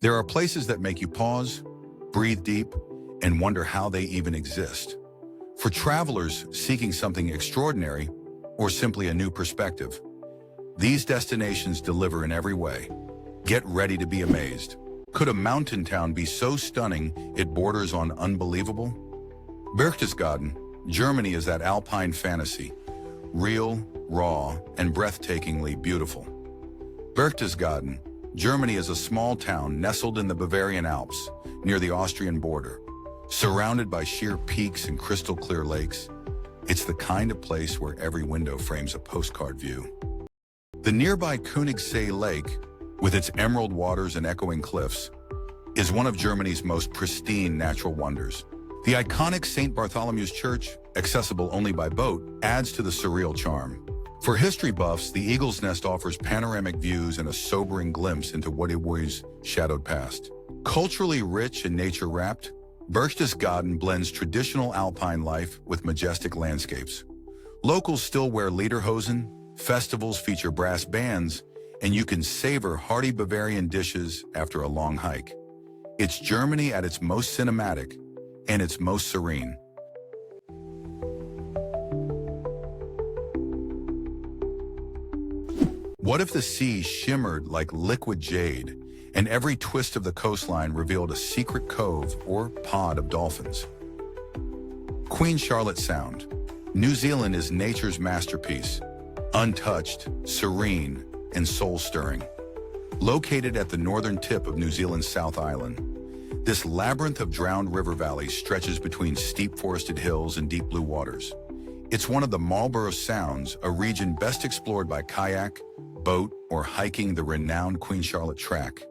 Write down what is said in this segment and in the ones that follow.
There are places that make you pause, breathe deep, and wonder how they even exist. For travelers seeking something extraordinary or simply a new perspective, these destinations deliver in every way. Get ready to be amazed. Could a mountain town be so stunning it borders on unbelievable? Berchtesgaden, Germany is that alpine fantasy, real, raw, and breathtakingly beautiful. Berchtesgaden, Germany is a small town nestled in the Bavarian Alps, near the Austrian border. Surrounded by sheer peaks and crystal-clear lakes, it's the kind of place where every window frames a postcard view. The nearby Königssee Lake, with its emerald waters and echoing cliffs, is one of Germany's most pristine natural wonders. The iconic St. Bartholomew's Church, accessible only by boat, adds to the surreal charm. For history buffs, the Eagle's Nest offers panoramic views and a sobering glimpse into Wetterau's shadowed past. Culturally rich and nature-wrapped, Berchtesgaden blends traditional alpine life with majestic landscapes. Locals still wear lederhosen, festivals feature brass bands, and you can savor hearty Bavarian dishes after a long hike. It's Germany at its most cinematic and its most serene. What if the sea shimmered like liquid jade, and every twist of the coastline revealed a secret cove or pod of dolphins? Queen Charlotte Sound. New Zealand is nature's masterpiece, untouched, serene, and soul-stirring. Located at the northern tip of New Zealand's South Island, this labyrinth of drowned river valleys stretches between steep forested hills and deep blue waters. It's one of the Marlborough Sounds, a region best explored by kayak, boat, or hiking the renowned Queen Charlotte Track.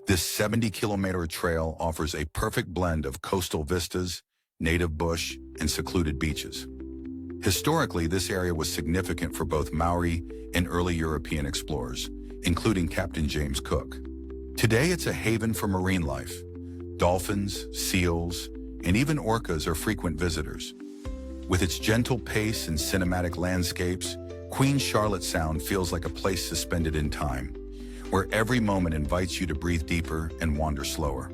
This 70-kilometer trail offers a perfect blend of coastal vistas, native bush, and secluded beaches. Historically, this area was significant for both Maori and early European explorers, including Captain James Cook. Today, it's a haven for marine life. Dolphins, seals, and even orcas are frequent visitors. With its gentle pace and cinematic landscapes, Queen Charlotte Sound feels like a place suspended in time, where every moment invites you to breathe deeper and wander slower.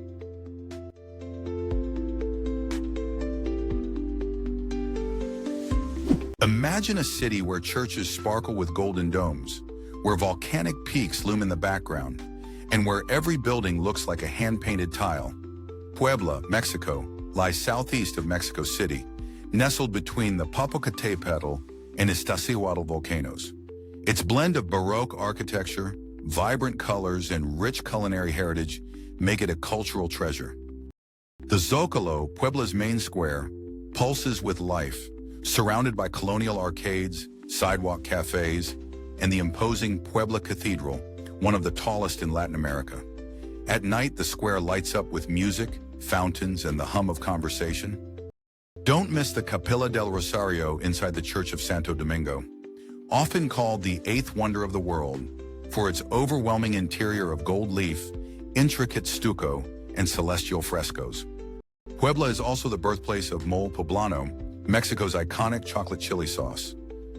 Imagine a city where churches sparkle with golden domes, where volcanic peaks loom in the background, and where every building looks like a hand-painted tile. Puebla, Mexico, lies southeast of Mexico City, nestled between the Popocatépetl and Iztaccíhuatl volcanoes. Its blend of Baroque architecture, vibrant colors, and rich culinary heritage make it a cultural treasure. The Zócalo, Puebla's main square, pulses with life, surrounded by colonial arcades, sidewalk cafes, and the imposing Puebla Cathedral, one of the tallest in Latin America. At night, the square lights up with music, fountains, and the hum of conversation. Don't miss the Capilla del Rosario inside the Church of Santo Domingo, often called the eighth wonder of the world for its overwhelming interior of gold leaf, intricate stucco, and celestial frescoes. Puebla is also the birthplace of Mole Poblano, Mexico's iconic chocolate chili sauce.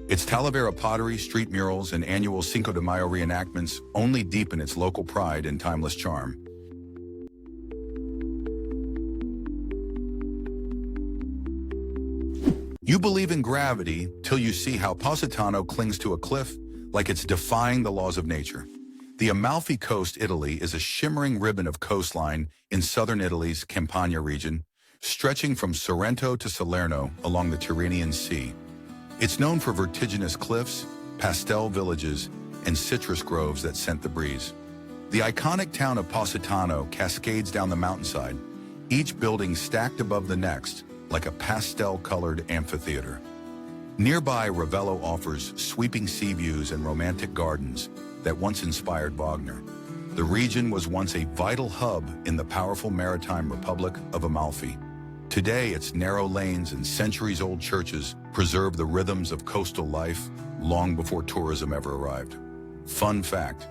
Its Talavera pottery, street murals, and annual Cinco de Mayo reenactments only deepen its local pride and timeless charm. You believe in gravity till you see how Positano clings to a cliff like it's defying the laws of nature. The Amalfi Coast, Italy, is a shimmering ribbon of coastline in southern Italy's Campania region, stretching from Sorrento to Salerno along the Tyrrhenian Sea. It's known for vertiginous cliffs, pastel villages, and citrus groves that scent the breeze. The iconic town of Positano cascades down the mountainside, each building stacked above the next, like a pastel-colored amphitheater. Nearby, Ravello offers sweeping sea views and romantic gardens that once inspired Wagner. The region was once a vital hub in the powerful maritime republic of Amalfi. Today, its narrow lanes and centuries-old churches preserve the rhythms of coastal life long before tourism ever arrived. Fun fact,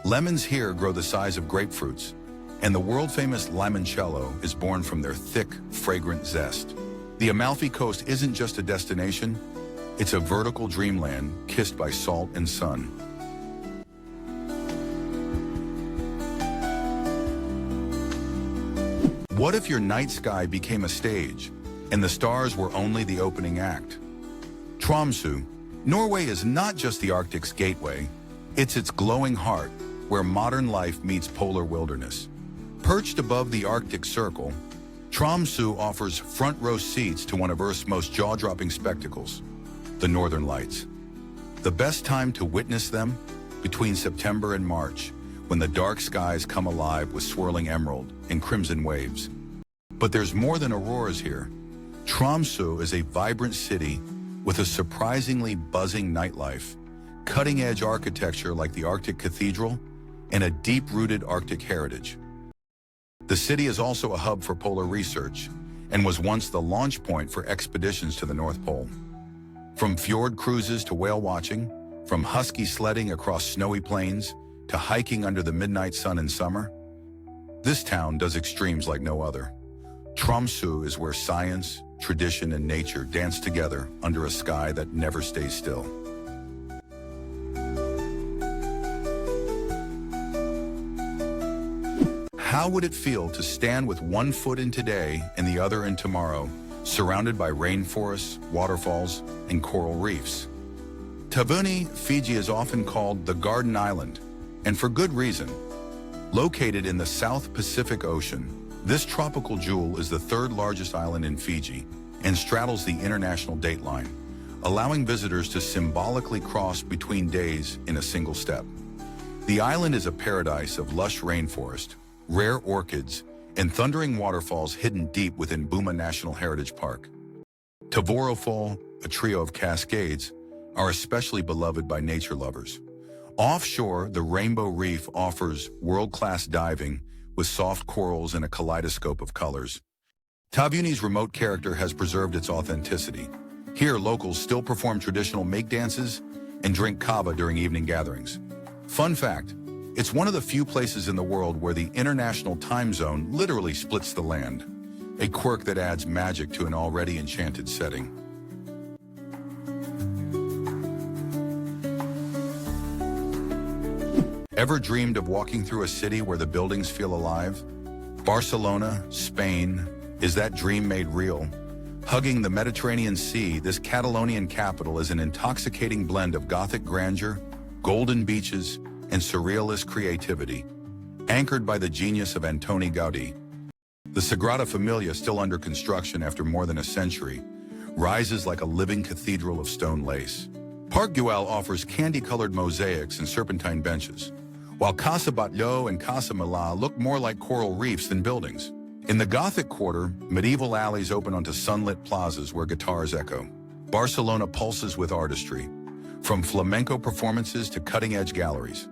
lemons here grow the size of grapefruits, and the world-famous limoncello is born from their thick, fragrant zest. The Amalfi Coast isn't just a destination, it's a vertical dreamland kissed by salt and sun. What if your night sky became a stage, and the stars were only the opening act? Tromsø, Norway is not just the Arctic's gateway, it's its glowing heart, where modern life meets polar wilderness. Perched above the Arctic Circle, Tromsø offers front-row seats to one of Earth's most jaw-dropping spectacles, the Northern Lights. The best time to witness them? Between September and March, when the dark skies come alive with swirling emerald and crimson waves. But there's more than auroras here. Tromsø is a vibrant city with a surprisingly buzzing nightlife, cutting-edge architecture like the Arctic Cathedral, and a deep-rooted Arctic heritage. The city is also a hub for polar research and was once the launch point for expeditions to the North Pole. From fjord cruises to whale watching, from husky sledding across snowy plains to hiking under the midnight sun in summer, this town does extremes like no other. Tromsø is where science, tradition, and nature dance together under a sky that never stays still. How would it feel to stand with one foot in today and the other in tomorrow, surrounded by rainforests, waterfalls, and coral reefs? Taveuni, Fiji is often called the Garden Island, and for good reason. Located in the South Pacific Ocean, this tropical jewel is the third largest island in Fiji and straddles the international dateline, allowing visitors to symbolically cross between days in a single step. The island is a paradise of lush rainforest, rare orchids, and thundering waterfalls hidden deep within Buma National Heritage Park. Tavorovol, a trio of cascades, are especially beloved by nature lovers. Offshore, the Rainbow Reef offers world-class diving with soft corals and a kaleidoscope of colors. Taveuni's remote character has preserved its authenticity. Here, locals still perform traditional make dances and drink kava during evening gatherings. Fun fact, it's one of the few places in the world where the international time zone literally splits the land, a quirk that adds magic to an already enchanted setting. Ever dreamed of walking through a city where the buildings feel alive? Barcelona, Spain, is that dream made real? Hugging the Mediterranean Sea, this Catalonian capital is an intoxicating blend of Gothic grandeur, golden beaches, and surrealist creativity, anchored by the genius of Antoni Gaudí. The Sagrada Familia, still under construction after more than a century, rises like a living cathedral of stone lace. Parc Güell offers candy-colored mosaics and serpentine benches, while Casa Batlló and Casa Milà look more like coral reefs than buildings. In the Gothic quarter, medieval alleys open onto sunlit plazas where guitars echo. Barcelona pulses with artistry, from flamenco performances to cutting-edge galleries.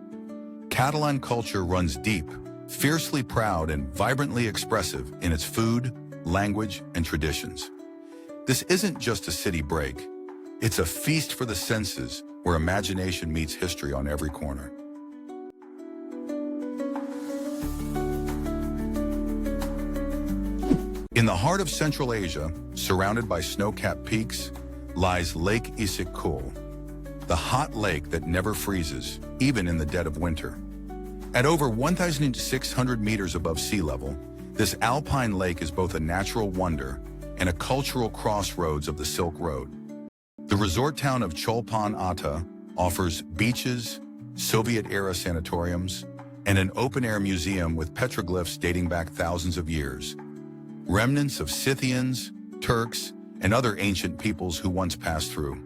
Catalan culture runs deep, fiercely proud and vibrantly expressive in its food, language, and traditions. This isn't just a city break. It's a feast for the senses where imagination meets history on every corner. In the heart of Central Asia, surrounded by snow-capped peaks, lies Lake Issyk-Kul, the hot lake that never freezes, even in the dead of winter. At over 1,600 meters above sea level, this alpine lake is both a natural wonder and a cultural crossroads of the Silk Road. The resort town of Cholpon Ata offers beaches, Soviet-era sanatoriums, and an open-air museum with petroglyphs dating back thousands of years, remnants of Scythians, Turks, and other ancient peoples who once passed through.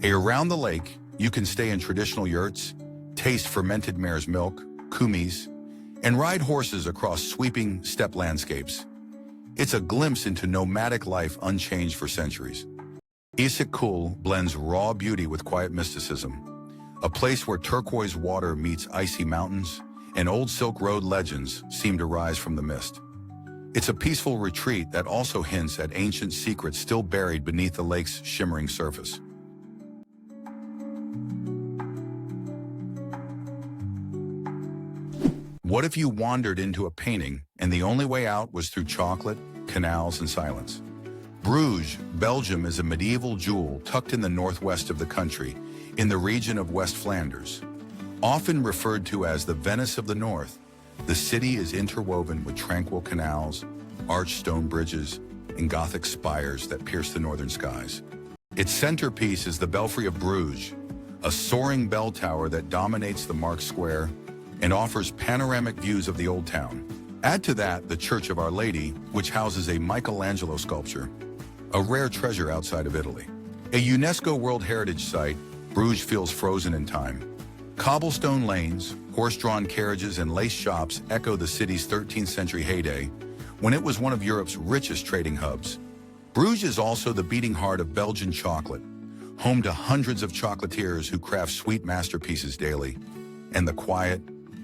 Around the lake, you can stay in traditional yurts, taste fermented mare's milk, kumis, and ride horses across sweeping steppe landscapes. It's a glimpse into nomadic life unchanged for centuries. Issyk-Kul blends raw beauty with quiet mysticism, a place where turquoise water meets icy mountains, and old Silk Road legends seem to rise from the mist. It's a peaceful retreat that also hints at ancient secrets still buried beneath the lake's shimmering surface. What if you wandered into a painting and the only way out was through chocolate, canals, and silence? Bruges, Belgium is a medieval jewel tucked in the northwest of the country, in the region of West Flanders. Often referred to as the Venice of the North, the city is interwoven with tranquil canals, arched stone bridges, and Gothic spires that pierce the northern skies. Its centerpiece is the Belfry of Bruges, a soaring bell tower that dominates the Markt Square and offers panoramic views of the Old Town. Add to that the Church of Our Lady, which houses a Michelangelo sculpture, a rare treasure outside of Italy. A UNESCO World Heritage Site, Bruges feels frozen in time. Cobblestone lanes, horse-drawn carriages, and lace shops echo the city's 13th century heyday, when it was one of Europe's richest trading hubs. Bruges is also the beating heart of Belgian chocolate, home to hundreds of chocolatiers who craft sweet masterpieces daily. And the quiet,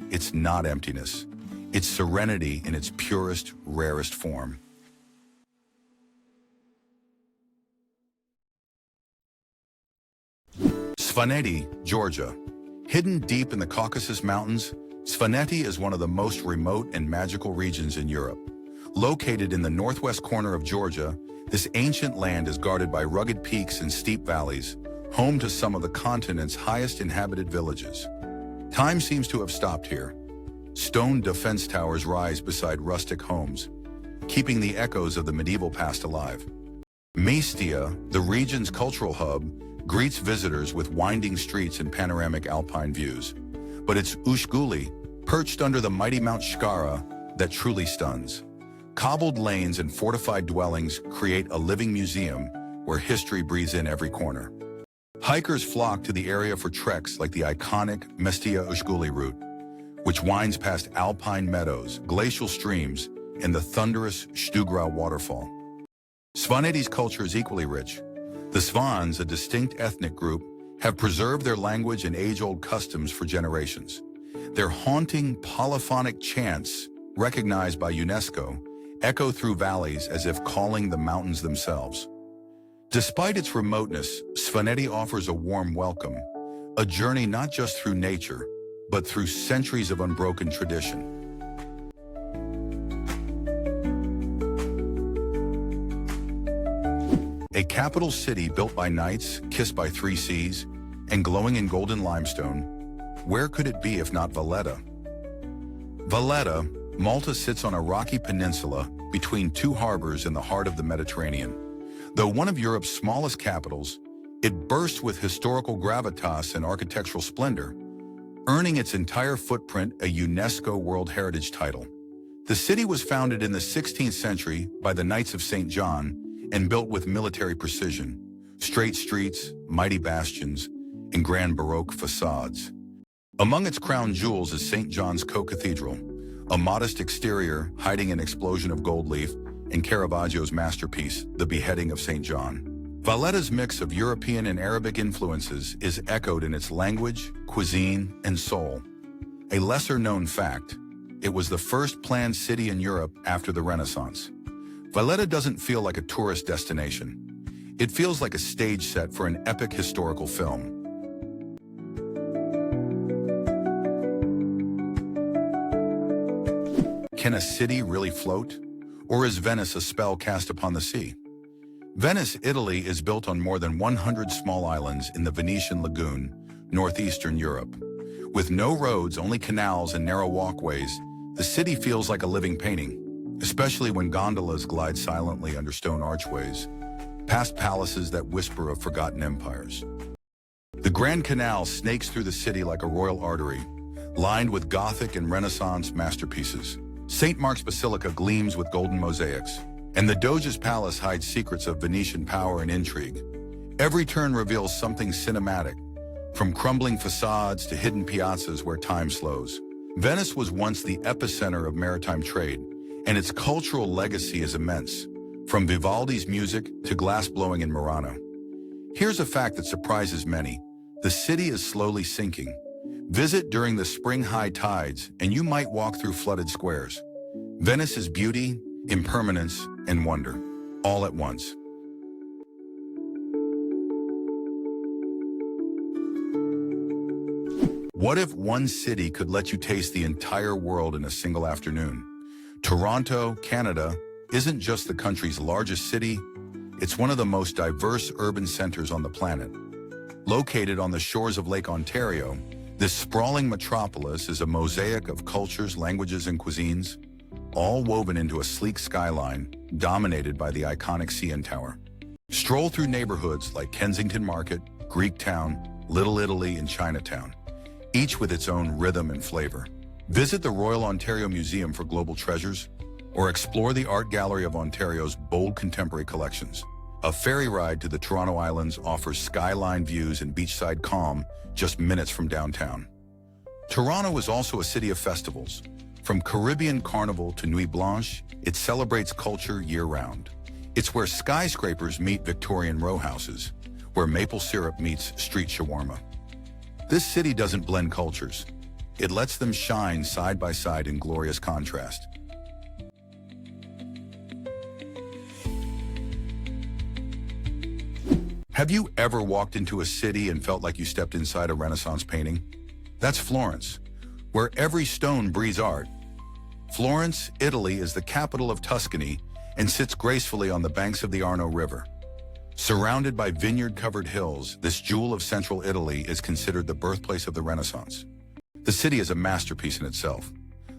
it's not emptiness. It's serenity in its purest, rarest form. Svaneti, Georgia. Hidden deep in the Caucasus Mountains, Svaneti is one of the most remote and magical regions in Europe. Located in the northwest corner of Georgia, this ancient land is guarded by rugged peaks and steep valleys, home to some of the continent's highest inhabited villages. Time seems to have stopped here. Stone defense towers rise beside rustic homes, keeping the echoes of the medieval past alive. Mestia, the region's cultural hub, greets visitors with winding streets and panoramic alpine views. But it's Ushguli, perched under the mighty Mount Shkara, that truly stuns. Cobbled lanes and fortified dwellings create a living museum where history breathes in every corner. Hikers flock to the area for treks like the iconic Mestia Ushguli route, which winds past alpine meadows, glacial streams, and the thunderous Stugrau waterfall. Svaneti's culture is equally rich. The Svans, a distinct ethnic group, have preserved their language and age-old customs for generations. Their haunting polyphonic chants, recognized by UNESCO, echo through valleys as if calling the mountains themselves. Despite its remoteness, Svaneti offers a warm welcome, a journey not just through nature, but through centuries of unbroken tradition. A capital city built by knights, kissed by three seas, and glowing in golden limestone, where could it be if not Valletta? Valletta, Malta sits on a rocky peninsula between two harbors in the heart of the Mediterranean. Though one of Europe's smallest capitals, it bursts with historical gravitas and architectural splendor, earning its entire footprint a UNESCO World Heritage title. The city was founded in the 16th century by the Knights of St. John and built with military precision, straight streets, mighty bastions, and grand Baroque facades. Among its crown jewels is St. John's Co-Cathedral, a modest exterior hiding an explosion of gold leaf, and Caravaggio's masterpiece, The Beheading of St. John. Valletta's mix of European and Arabic influences is echoed in its language, cuisine, and soul. A lesser-known fact, it was the first planned city in Europe after the Renaissance. Valletta doesn't feel like a tourist destination. It feels like a stage set for an epic historical film. Can a city really float? Or is Venice a spell cast upon the sea? Venice, Italy is built on more than 100 small islands in the Venetian Lagoon, northeastern Europe. With no roads, only canals and narrow walkways, the city feels like a living painting, especially when gondolas glide silently under stone archways, past palaces that whisper of forgotten empires. The Grand Canal snakes through the city like a royal artery, lined with Gothic and Renaissance masterpieces. St. Mark's Basilica gleams with golden mosaics, and the Doge's palace hides secrets of Venetian power and intrigue. Every turn reveals something cinematic, from crumbling facades to hidden piazzas where time slows. Venice was once the epicenter of maritime trade, and its cultural legacy is immense, from Vivaldi's music to glass-blowing in Murano. Here's a fact that surprises many. The city is slowly sinking. Visit during the spring high tides, and you might walk through flooded squares. Venice's beauty, impermanence, and wonder, all at once. What if one city could let you taste the entire world in a single afternoon? Toronto, Canada, isn't just the country's largest city, it's one of the most diverse urban centers on the planet. Located on the shores of Lake Ontario, this sprawling metropolis is a mosaic of cultures, languages, and cuisines. all woven into a sleek skyline dominated by the iconic CN Tower. Stroll through neighborhoods like Kensington Market, Greek Town, Little Italy, and Chinatown, each with its own rhythm and flavor. Visit the Royal Ontario Museum for global treasures, or explore the Art Gallery of Ontario's bold contemporary collections. A ferry ride to the Toronto Islands offers skyline views and beachside calm just minutes from downtown. Toronto is also a city of festivals. From Caribbean Carnival to Nuit Blanche, it celebrates culture year-round. It's where skyscrapers meet Victorian row houses, where maple syrup meets street shawarma. This city doesn't blend cultures. It lets them shine side by side in glorious contrast. Have you ever walked into a city and felt like you stepped inside a Renaissance painting? That's Florence, where every stone breathes art. Florence, Italy, is the capital of Tuscany and sits gracefully on the banks of the Arno River. Surrounded by vineyard-covered hills, this jewel of central Italy is considered the birthplace of the Renaissance. The city is a masterpiece in itself.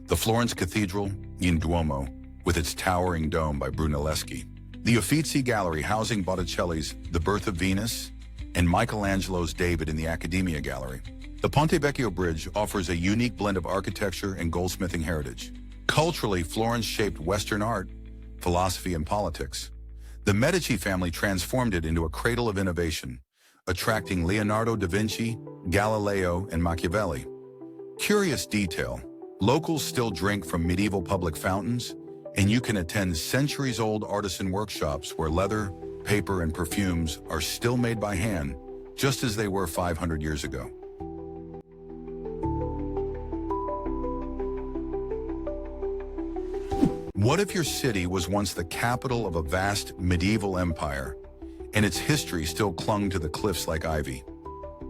The Florence Cathedral, Il Duomo, with its towering dome by Brunelleschi, the Uffizi Gallery housing Botticelli's The Birth of Venus, and Michelangelo's David in the Accademia Gallery. The Ponte Vecchio Bridge offers a unique blend of architecture and goldsmithing heritage. Culturally, Florence shaped Western art, philosophy, and politics. The Medici family transformed it into a cradle of innovation, attracting Leonardo da Vinci, Galileo, and Machiavelli. Curious detail: locals still drink from medieval public fountains, and you can attend centuries-old artisan workshops where leather, paper, and perfumes are still made by hand, just as they were 500 years ago. What if your city was once the capital of a vast medieval empire, and its history still clung to the cliffs like ivy?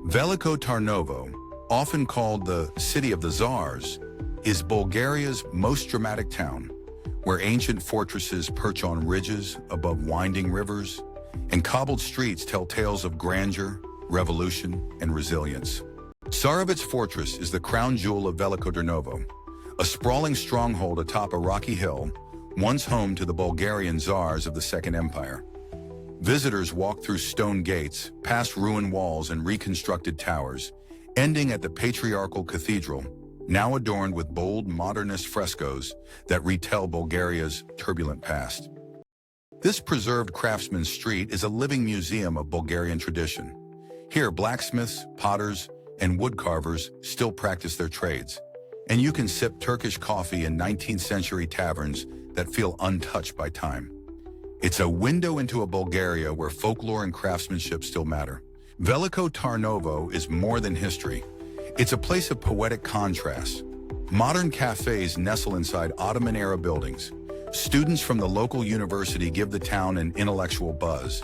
Veliko Tarnovo, often called the City of the Tsars, is Bulgaria's most dramatic town, where ancient fortresses perch on ridges above winding rivers, and cobbled streets tell tales of grandeur, revolution, and resilience. Tsarevets Fortress is the crown jewel of Veliko Tarnovo, a sprawling stronghold atop a rocky hill, once home to the Bulgarian Tsars of the Second Empire. Visitors walk through stone gates, past ruined walls and reconstructed towers, ending at the patriarchal cathedral, now adorned with bold modernist frescoes that retell Bulgaria's turbulent past. This preserved craftsman's street is a living museum of Bulgarian tradition. Here, blacksmiths, potters, and woodcarvers still practice their trades, and you can sip Turkish coffee in 19th century taverns that feel untouched by time. It's a window into a Bulgaria where folklore and craftsmanship still matter. Veliko Tarnovo is more than history. It's a place of poetic contrast. Modern cafes nestle inside Ottoman-era buildings. Students from the local university give the town an intellectual buzz,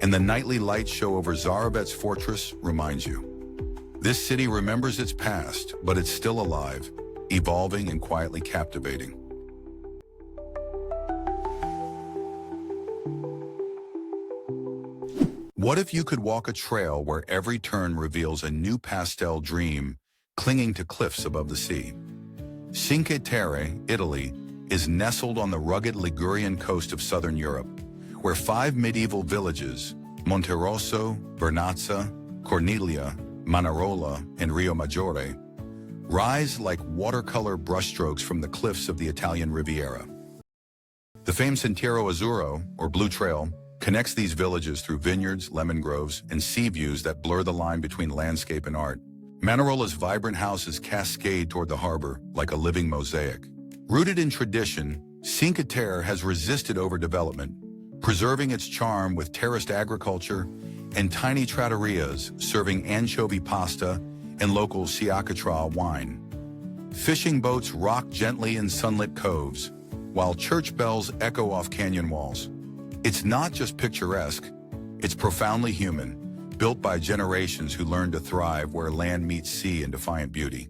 and the nightly light show over Tsarevets Fortress reminds you. This city remembers its past, but it's still alive, evolving and quietly captivating. What if you could walk a trail where every turn reveals a new pastel dream clinging to cliffs above the sea? Cinque Terre, Italy, is nestled on the rugged Ligurian coast of southern Europe, where 5 medieval villages, Monterosso, Vernazza, Cornelia, Manarola, and Rio Maggiore, rise like watercolor brushstrokes from the cliffs of the Italian Riviera. The famed Sentiero Azzurro, or Blue Trail, connects these villages through vineyards, lemon groves, and sea views that blur the line between landscape and art. Manarola's vibrant houses cascade toward the harbor like a living mosaic. Rooted in tradition, Cinque Terre has resisted overdevelopment, preserving its charm with terraced agriculture and tiny trattorias serving anchovy pasta and local Siacatra wine. Fishing boats rock gently in sunlit coves, while church bells echo off canyon walls. It's not just picturesque, it's profoundly human, built by generations who learned to thrive where land meets sea in defiant beauty.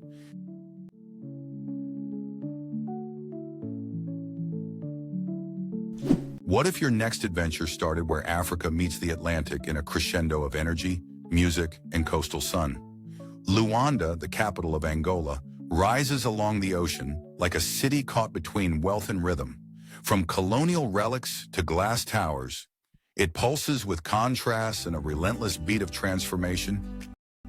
What if your next adventure started where Africa meets the Atlantic in a crescendo of energy, music, and coastal sun? Luanda, the capital of Angola, rises along the ocean like a city caught between wealth and rhythm. From colonial relics to glass towers, it pulses with contrasts and a relentless beat of transformation.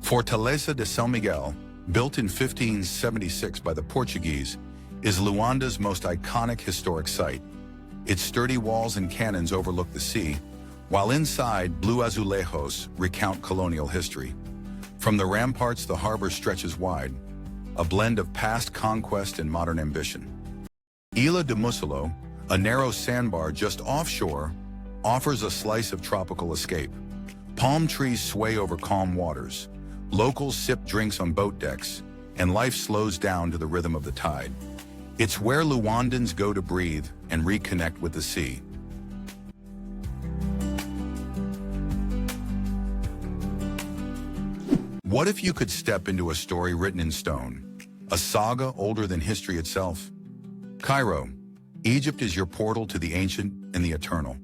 Fortaleza de São Miguel, built in 1576 by the Portuguese, is Luanda's most iconic historic site. Its sturdy walls and cannons overlook the sea, while inside, blue azulejos recount colonial history. From the ramparts, the harbor stretches wide, a blend of past conquest and modern ambition. Ilha de Musolo, a narrow sandbar just offshore, offers a slice of tropical escape. Palm trees sway over calm waters, locals sip drinks on boat decks, and life slows down to the rhythm of the tide. It's where Luandans go to breathe and reconnect with the sea. What if you could step into a story written in stone, a saga older than history itself? Cairo, Egypt is your portal to the ancient and the eternal.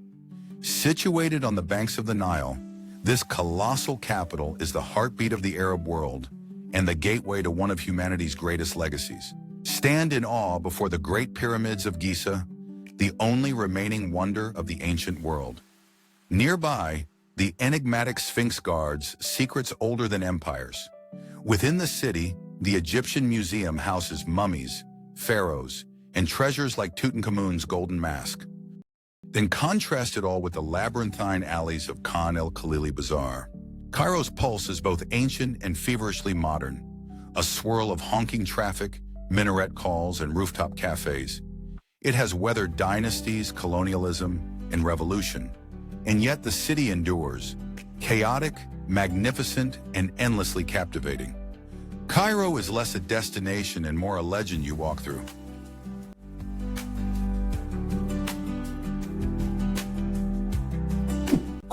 Situated on the banks of the Nile, this colossal capital is the heartbeat of the Arab world and the gateway to one of humanity's greatest legacies. Stand in awe before the Great Pyramids of Giza, the only remaining wonder of the ancient world. Nearby, the enigmatic Sphinx guards secrets older than empires. Within the city, the Egyptian Museum houses mummies, pharaohs, and treasures like Tutankhamun's golden mask. Then contrast it all with the labyrinthine alleys of Khan el-Khalili Bazaar. Cairo's pulse is both ancient and feverishly modern, a swirl of honking traffic, minaret calls, and rooftop cafes. It has weathered dynasties, colonialism, and revolution. And yet the city endures, chaotic, magnificent, and endlessly captivating. Cairo is less a destination and more a legend you walk through.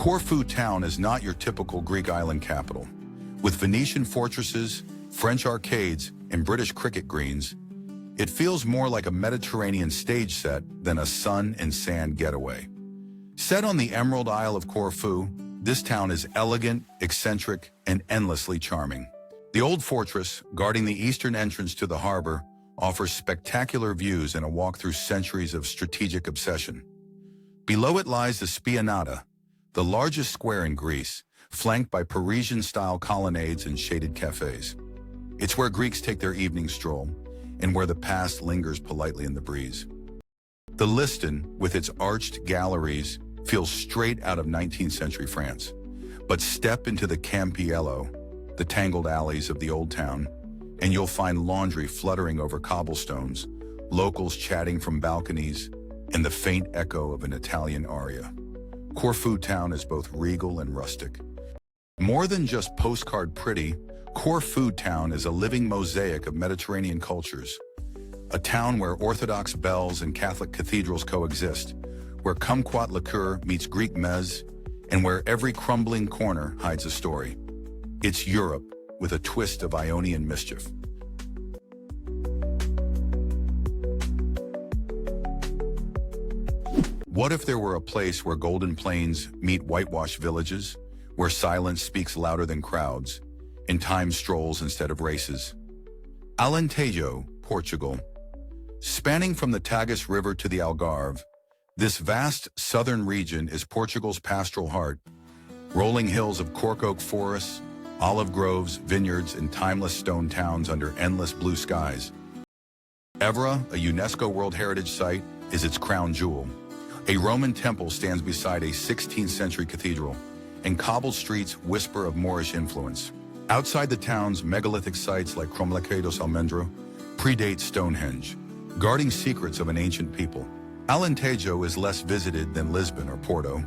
Corfu town is not your typical Greek island capital. With Venetian fortresses, French arcades, and British cricket greens, it feels more like a Mediterranean stage set than a sun and sand getaway. Set on the Emerald Isle of Corfu, this town is elegant, eccentric, and endlessly charming. The old fortress, guarding the eastern entrance to the harbor, offers spectacular views and a walk through centuries of strategic obsession. Below it lies the Spianata, the largest square in Greece, flanked by Parisian-style colonnades and shaded cafes. It's where Greeks take their evening stroll, and where the past lingers politely in the breeze. The Liston, with its arched galleries, feels straight out of 19th century France. But step into the Campiello, the tangled alleys of the old town, and you'll find laundry fluttering over cobblestones, locals chatting from balconies, and the faint echo of an Italian aria. Corfu town is both regal and rustic. More than just postcard pretty, Corfu town is a living mosaic of Mediterranean cultures. A town where Orthodox bells and Catholic cathedrals coexist, where kumquat liqueur meets Greek meze, and where every crumbling corner hides a story. It's Europe with a twist of Ionian mischief. What if there were a place where golden plains meet whitewashed villages, where silence speaks louder than crowds, and time strolls instead of races? Alentejo, Portugal. Spanning from the Tagus River to the Algarve, this vast southern region is Portugal's pastoral heart. Rolling hills of cork oak forests, olive groves, vineyards, and timeless stone towns under endless blue skies. Évora, a UNESCO World Heritage Site, is its crown jewel. A Roman temple stands beside a 16th century cathedral, and cobbled streets whisper of Moorish influence. Outside the town's megalithic sites like Cromlech dos Almendro predate Stonehenge, guarding secrets of an ancient people. Alentejo is less visited than Lisbon or Porto,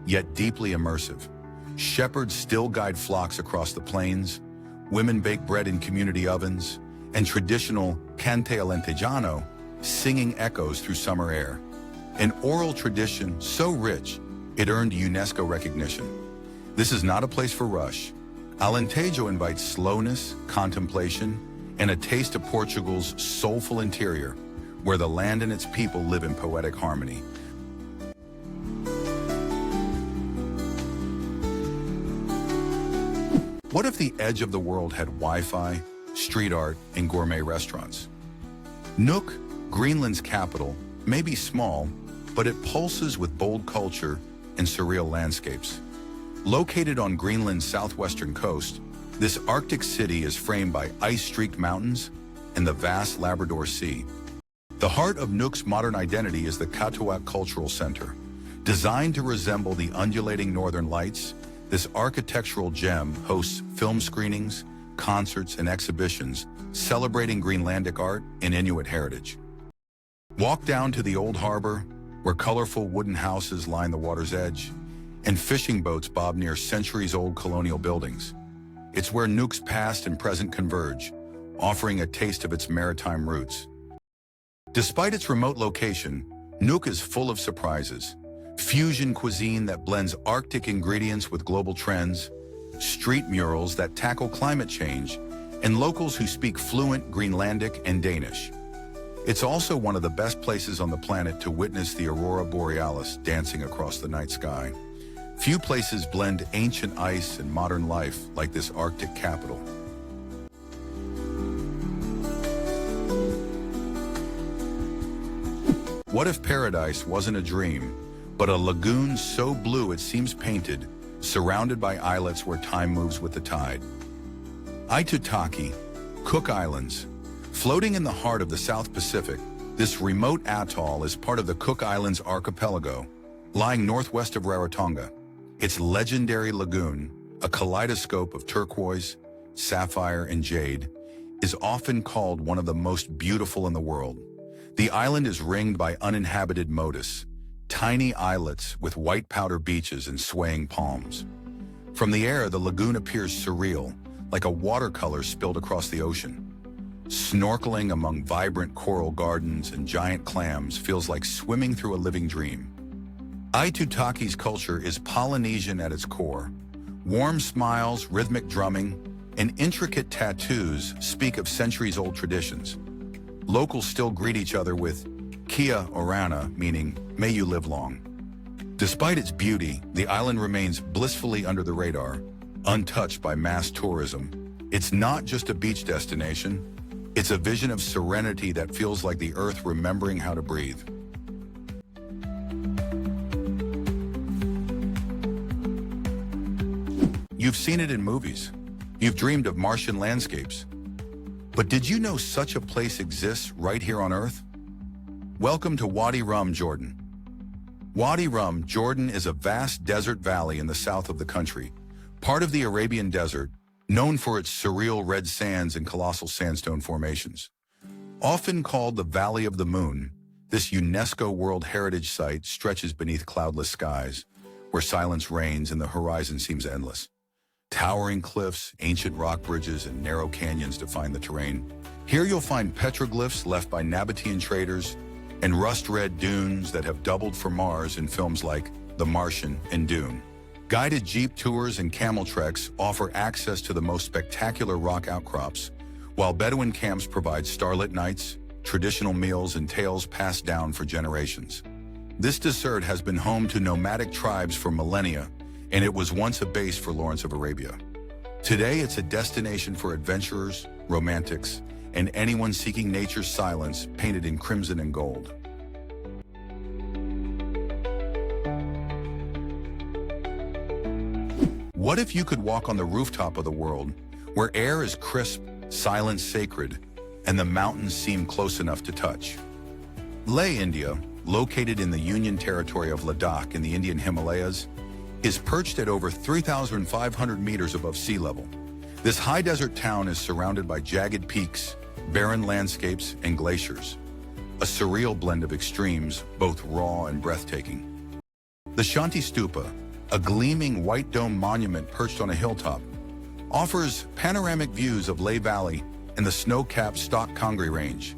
yet deeply immersive. Shepherds still guide flocks across the plains, women bake bread in community ovens, and traditional cante alentejano singing echoes through summer air. An oral tradition so rich, it earned UNESCO recognition. This is not a place for rush. Alentejo invites slowness, contemplation, and a taste of Portugal's soulful interior, where the land and its people live in poetic harmony. What if the edge of the world had Wi-Fi, street art, and gourmet restaurants. Nuuk, Greenland's capital, may be small, but it pulses with bold culture and surreal landscapes. Located on Greenland's southwestern coast, this Arctic city is framed by ice-streaked mountains and the vast Labrador Sea. The heart of Nuuk's modern identity is the Qatuaq Cultural Center. Designed to resemble the undulating northern lights, this architectural gem hosts film screenings, concerts, and exhibitions celebrating Greenlandic art and Inuit heritage. Walk down to the old harbor, where colorful wooden houses line the water's edge, and fishing boats bob near centuries-old colonial buildings. It's where Nuuk's past and present converge, offering a taste of its maritime roots. Despite its remote location, Nuuk is full of surprises. Fusion cuisine that blends Arctic ingredients with global trends, street murals that tackle climate change, and locals who speak fluent Greenlandic and Danish. It's also one of the best places on the planet to witness the aurora borealis dancing across the night sky. Few places blend ancient ice and modern life like this Arctic capital. What if paradise wasn't a dream, but a lagoon so blue it seems painted, surrounded by islets where time moves with the tide? Aitutaki, Cook Islands. Floating in the heart of the South Pacific, this remote atoll is part of the Cook Islands archipelago, lying northwest of Rarotonga. Its legendary lagoon, a kaleidoscope of turquoise, sapphire, and jade, is often called one of the most beautiful in the world. The island is ringed by uninhabited motus, tiny islets with white powder beaches and swaying palms. From the air, the lagoon appears surreal, like a watercolor spilled across the ocean. Snorkeling among vibrant coral gardens and giant clams feels like swimming through a living dream. Aitutaki's culture is Polynesian at its core. Warm smiles, rhythmic drumming, and intricate tattoos speak of centuries-old traditions. Locals still greet each other with Kia Orana, meaning, may you live long. Despite its beauty, the island remains blissfully under the radar, untouched by mass tourism. It's not just a beach destination, it's a vision of serenity that feels like the earth remembering how to breathe. You've seen it in movies. You've dreamed of Martian landscapes. But did you know such a place exists right here on Earth? Welcome to Wadi Rum, Jordan. Wadi Rum, Jordan is a vast desert valley in the south of the country, part of the Arabian Desert, known for its surreal red sands and colossal sandstone formations. Often called the Valley of the Moon, this UNESCO World Heritage Site stretches beneath cloudless skies, where silence reigns and the horizon seems endless. Towering cliffs, ancient rock bridges, and narrow canyons define the terrain. Here you'll find petroglyphs left by Nabatean traders and rust-red dunes that have doubled for Mars in films like The Martian and Dune. Guided jeep tours and camel treks offer access to the most spectacular rock outcrops, while Bedouin camps provide starlit nights, traditional meals, and tales passed down for generations. This desert has been home to nomadic tribes for millennia, and it was once a base for Lawrence of Arabia. Today, it's a destination for adventurers, romantics, and anyone seeking nature's silence painted in crimson and gold. What if you could walk on the rooftop of the world, where air is crisp, silence sacred, and the mountains seem close enough to touch? Leh, India, located in the Union Territory of Ladakh in the Indian Himalayas, is perched at over 3,500 meters above sea level. This high desert town is surrounded by jagged peaks, barren landscapes, and glaciers, a surreal blend of extremes, both raw and breathtaking. The Shanti Stupa, a gleaming white dome monument perched on a hilltop, offers panoramic views of Leh Valley and the snow-capped Stok Kongri Range.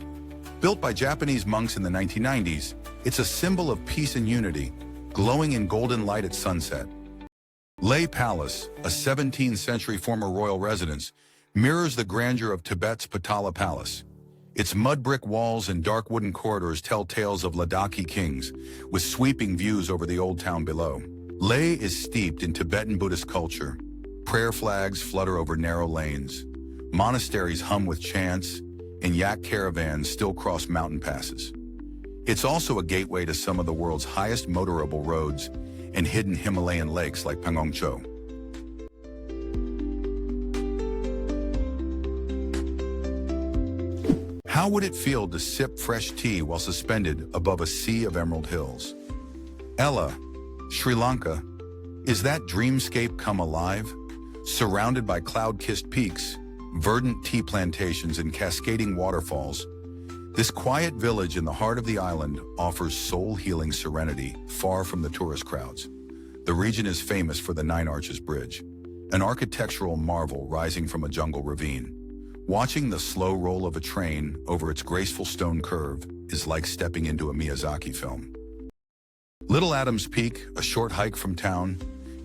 Built by Japanese monks in the 1990s, it's a symbol of peace and unity, glowing in golden light at sunset. Leh Palace, a 17th century former royal residence, mirrors the grandeur of Tibet's Potala Palace. Its mud brick walls and dark wooden corridors tell tales of Ladakhi kings, with sweeping views over the old town below. Leh is steeped in Tibetan Buddhist culture. Prayer flags flutter over narrow lanes, Monasteries hum with chants, and yak caravans still cross mountain passes. It's also a gateway to some of the world's highest motorable roads and hidden Himalayan lakes like Pangongcho. How would it feel to sip fresh tea while suspended above a sea of emerald hills? Ella, Sri Lanka, is that dreamscape come alive? Surrounded by cloud-kissed peaks, verdant tea plantations, and cascading waterfalls, this quiet village in the heart of the island offers soul-healing serenity far from the tourist crowds. The region is famous for the Nine Arches Bridge, an architectural marvel rising from a jungle ravine. Watching the slow roll of a train over its graceful stone curve is like stepping into a Miyazaki film. Little Adams Peak, a short hike from town,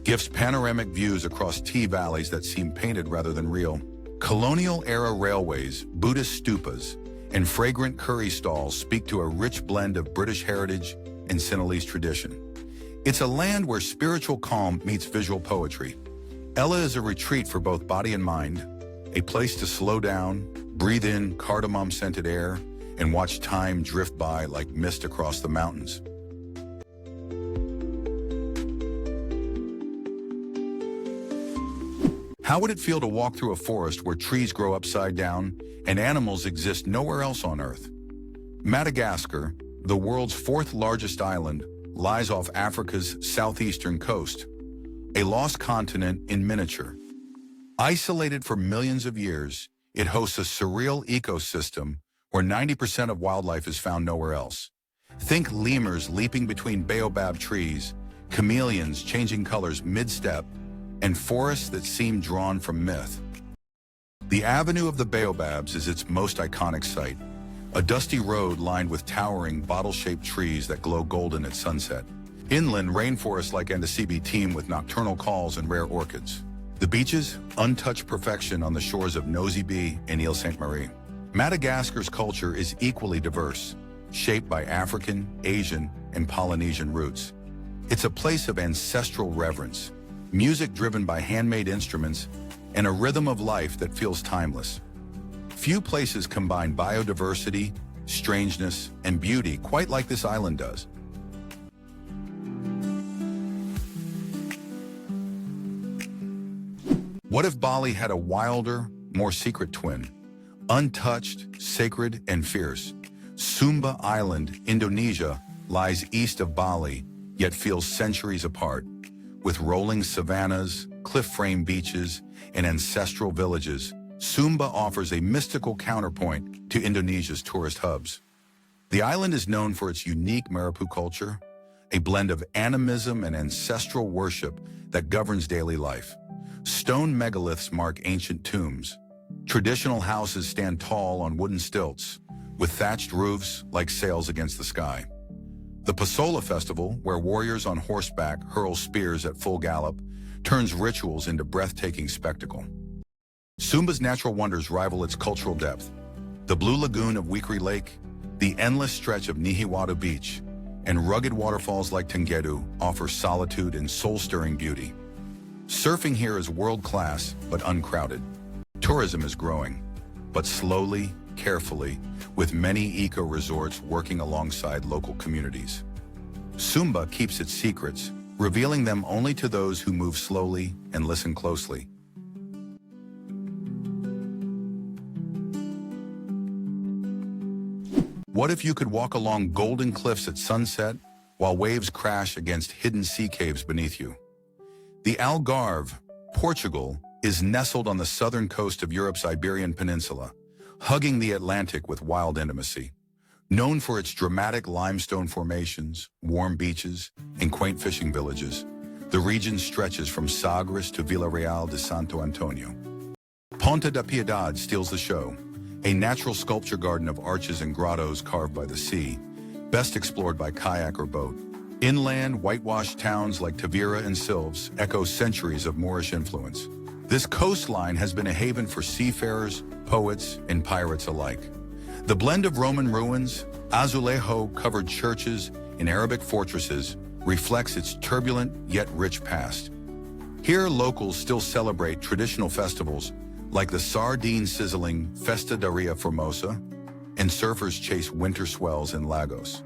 gives panoramic views across tea valleys that seem painted rather than real. Colonial-era railways, Buddhist stupas, and fragrant curry stalls speak to a rich blend of British heritage and Sinhalese tradition. It's a land where spiritual calm meets visual poetry. Ella is a retreat for both body and mind, a place to slow down, breathe in cardamom-scented air, and watch time drift by like mist across the mountains. How would it feel to walk through a forest where trees grow upside down and animals exist nowhere else on Earth? Madagascar, the world's fourth largest island, lies off Africa's southeastern coast, a lost continent in miniature. Isolated for millions of years, it hosts a surreal ecosystem where 90% of wildlife is found nowhere else. Think lemurs leaping between baobab trees, chameleons changing colors mid-step, and forests that seem drawn from myth. The Avenue of the Baobabs is its most iconic sight, a dusty road lined with towering bottle-shaped trees that glow golden at sunset. Inland, rainforests like Andasibi teem with nocturnal calls and rare orchids. The beaches, untouched perfection on the shores of Nosy Be and Ile Sainte-Marie. Madagascar's culture is equally diverse, shaped by African, Asian, and Polynesian roots. It's a place of ancestral reverence, music driven by handmade instruments, and a rhythm of life that feels timeless. Few places combine biodiversity, strangeness, and beauty quite like this island does. What if Bali had a wilder, more secret twin? Untouched, sacred, and fierce, Sumba Island, Indonesia, lies east of Bali, yet feels centuries apart. With rolling savannas, cliff-frame beaches, and ancestral villages, Sumba offers a mystical counterpoint to Indonesia's tourist hubs. The island is known for its unique Marapu culture, a blend of animism and ancestral worship that governs daily life. Stone megaliths mark ancient tombs. Traditional houses stand tall on wooden stilts, with thatched roofs like sails against the sky. The Pasola Festival, where warriors on horseback hurl spears at full gallop, turns rituals into breathtaking spectacle. Sumba's natural wonders rival its cultural depth. The blue lagoon of Wikri Lake, the endless stretch of Nihiwatu Beach, and rugged waterfalls like Tengedu offer solitude and soul-stirring beauty. Surfing here is world-class, but uncrowded. Tourism is growing, but slowly, carefully, with many eco-resorts working alongside local communities. Sumba keeps its secrets, revealing them only to those who move slowly and listen closely. What if you could walk along golden cliffs at sunset while waves crash against hidden sea caves beneath you? The Algarve, Portugal, is nestled on the southern coast of Europe's Iberian Peninsula, hugging the Atlantic with wild intimacy. Known for its dramatic limestone formations, warm beaches, and quaint fishing villages, the region stretches from Sagres to Villarreal de Santo Antonio. Ponta da Piedade steals the show, a natural sculpture garden of arches and grottos carved by the sea, best explored by kayak or boat. Inland, whitewashed towns like Tavira and Silves echo centuries of Moorish influence. This coastline has been a haven for seafarers, poets, and pirates alike. The blend of Roman ruins, azulejo-covered churches, and Arabic fortresses reflects its turbulent yet rich past. Here, locals still celebrate traditional festivals, like the sardine-sizzling Festa da Ria Formosa, and surfers chase winter swells in Lagos.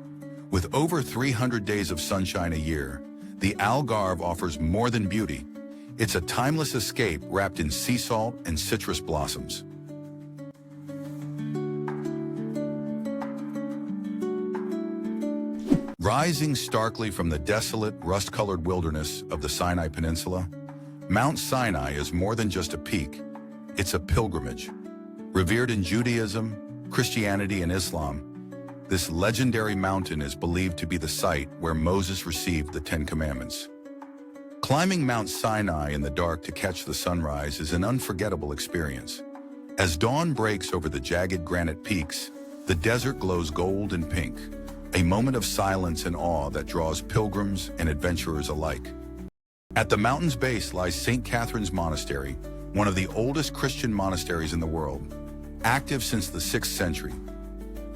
With over 300 days of sunshine a year, the Algarve offers more than beauty. It's a timeless escape wrapped in sea salt and citrus blossoms. Rising starkly from the desolate, rust-colored wilderness of the Sinai Peninsula, Mount Sinai is more than just a peak. It's a pilgrimage. Revered in Judaism, Christianity, and Islam, this legendary mountain is believed to be the site where Moses received the Ten Commandments. Climbing Mount Sinai in the dark to catch the sunrise is an unforgettable experience. As dawn breaks over the jagged granite peaks, the desert glows gold and pink, a moment of silence and awe that draws pilgrims and adventurers alike. At the mountain's base lies St. Catherine's Monastery, one of the oldest Christian monasteries in the world, active since the 6th century.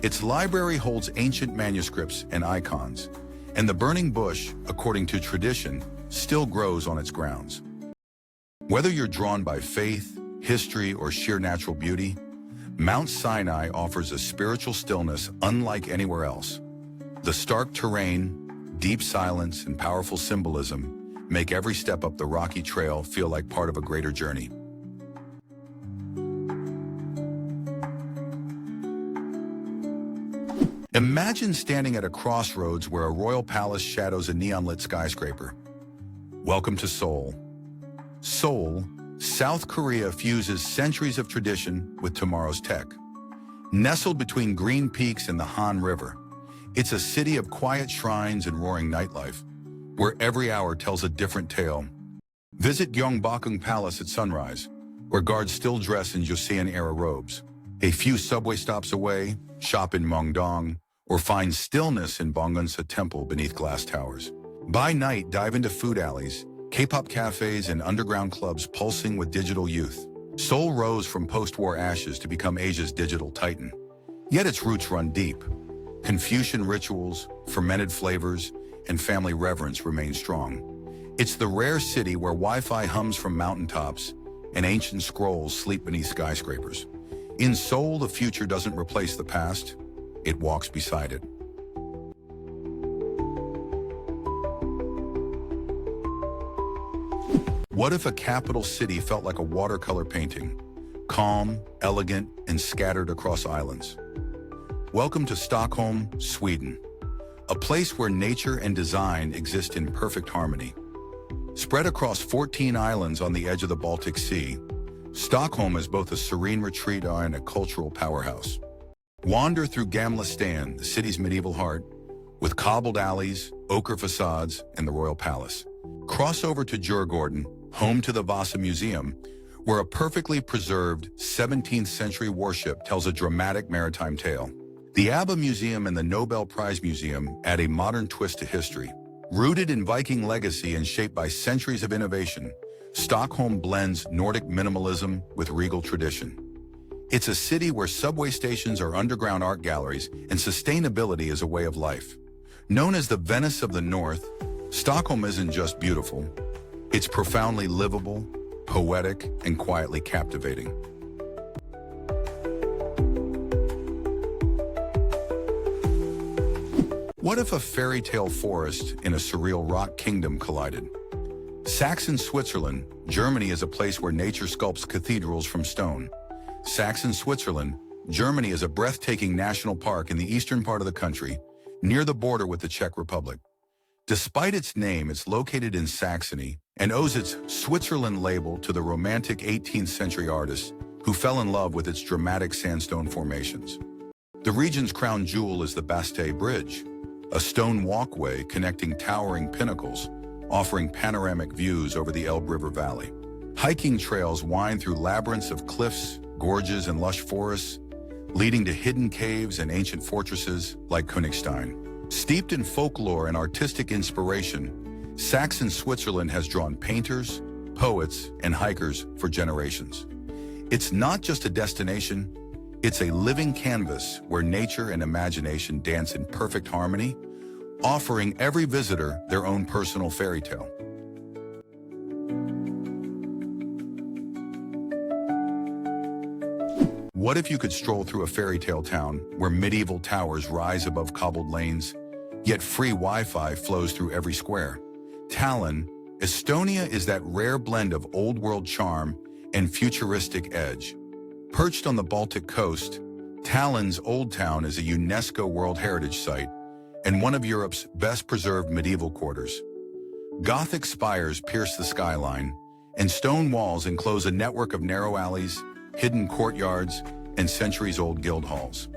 Its library holds ancient manuscripts and icons, and the burning bush, according to tradition, still grows on its grounds. Whether you're drawn by faith, history, or sheer natural beauty, Mount Sinai offers a spiritual stillness unlike anywhere else. The stark terrain, deep silence, and powerful symbolism make every step up the rocky trail feel like part of a greater journey. Imagine standing at a crossroads where a royal palace shadows a neon-lit skyscraper. Welcome to Seoul. Seoul, South Korea fuses centuries of tradition with tomorrow's tech. Nestled between green peaks and the Han River, it's a city of quiet shrines and roaring nightlife, where every hour tells a different tale. Visit Gyeongbokgung Palace at sunrise, where guards still dress in Joseon-era robes. A few subway stops away, shop in Myeongdong, or find stillness in Bongwonsa Temple beneath glass towers. By night, dive into food alleys, K-pop cafes, and underground clubs pulsing with digital youth. Seoul rose from post-war ashes to become Asia's digital titan. Yet its roots run deep. Confucian rituals, fermented flavors, and family reverence remain strong. It's the rare city where Wi-Fi hums from mountaintops and ancient scrolls sleep beneath skyscrapers. In Seoul, the future doesn't replace the past, it walks beside it. What if a capital city felt like a watercolor painting, calm, elegant, and scattered across islands? Welcome to Stockholm, Sweden, a place where nature and design exist in perfect harmony. Spread across 14 islands on the edge of the Baltic Sea, Stockholm is both a serene retreat and a cultural powerhouse. Wander through Gamla Stan, the city's medieval heart, with cobbled alleys, ochre facades, and the royal palace. Cross over to Djurgården, home to the Vasa Museum, where a perfectly preserved 17th century warship tells a dramatic maritime tale. The ABBA Museum and the Nobel Prize Museum add a modern twist to history. Rooted in Viking legacy and shaped by centuries of innovation, Stockholm blends Nordic minimalism with regal tradition. It's a city where subway stations are underground art galleries and sustainability is a way of life. Known as the Venice of the North, Stockholm isn't just beautiful. It's profoundly livable, poetic, and quietly captivating. What if a fairy tale forest in a surreal rock kingdom collided? Saxon, Switzerland, Germany is a place where nature sculpts cathedrals from stone. Saxon, Switzerland, Germany is a breathtaking national park in the eastern part of the country, near the border with the Czech Republic. Despite its name, it's located in Saxony and owes its Switzerland label to the romantic 18th century artists who fell in love with its dramatic sandstone formations. The region's crown jewel is the Bastei Bridge, a stone walkway connecting towering pinnacles, offering panoramic views over the Elbe River Valley. Hiking trails wind through labyrinths of cliffs, gorges, and lush forests, leading to hidden caves and ancient fortresses like Königstein. Steeped in folklore and artistic inspiration, Saxon Switzerland has drawn painters, poets, and hikers for generations. It's not just a destination, it's a living canvas where nature and imagination dance in perfect harmony, offering every visitor their own personal fairy tale. What if you could stroll through a fairy tale town where medieval towers rise above cobbled lanes, yet free Wi-Fi flows through every square? Tallinn, Estonia is that rare blend of old-world charm and futuristic edge. Perched on the Baltic coast, Tallinn's Old Town is a UNESCO World Heritage Site and one of Europe's best-preserved medieval quarters. Gothic spires pierce the skyline, and stone walls enclose a network of narrow alleys, hidden courtyards, and centuries-old guild halls.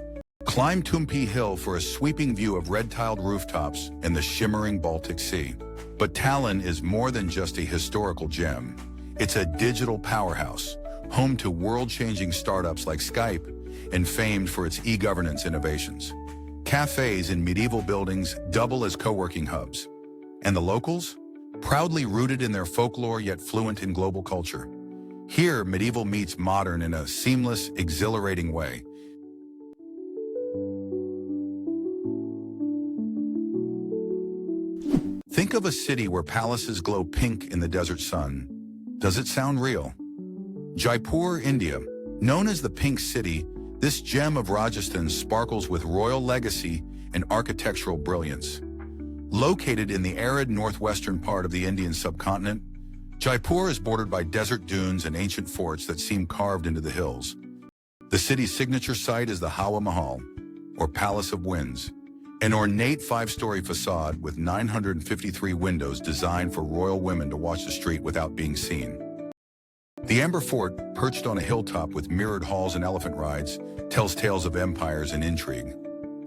Climb Tumpi Hill for a sweeping view of red-tiled rooftops and the shimmering Baltic Sea. But Tallinn is more than just a historical gem. It's a digital powerhouse, home to world-changing startups like Skype and famed for its e-governance innovations. Cafes in medieval buildings double as co-working hubs. And the locals? Proudly rooted in their folklore yet fluent in global culture. Here, medieval meets modern in a seamless, exhilarating way. Think of a city where palaces glow pink in the desert sun. Does it sound real? Jaipur, India. Known as the Pink City, this gem of Rajasthan sparkles with royal legacy and architectural brilliance. Located in the arid northwestern part of the Indian subcontinent, Jaipur is bordered by desert dunes and ancient forts that seem carved into the hills. The city's signature site is the Hawa Mahal, or Palace of Winds, an ornate 5-story facade with 953 windows designed for royal women to watch the street without being seen. The Amber Fort, perched on a hilltop with mirrored halls and elephant rides, tells tales of empires and intrigue.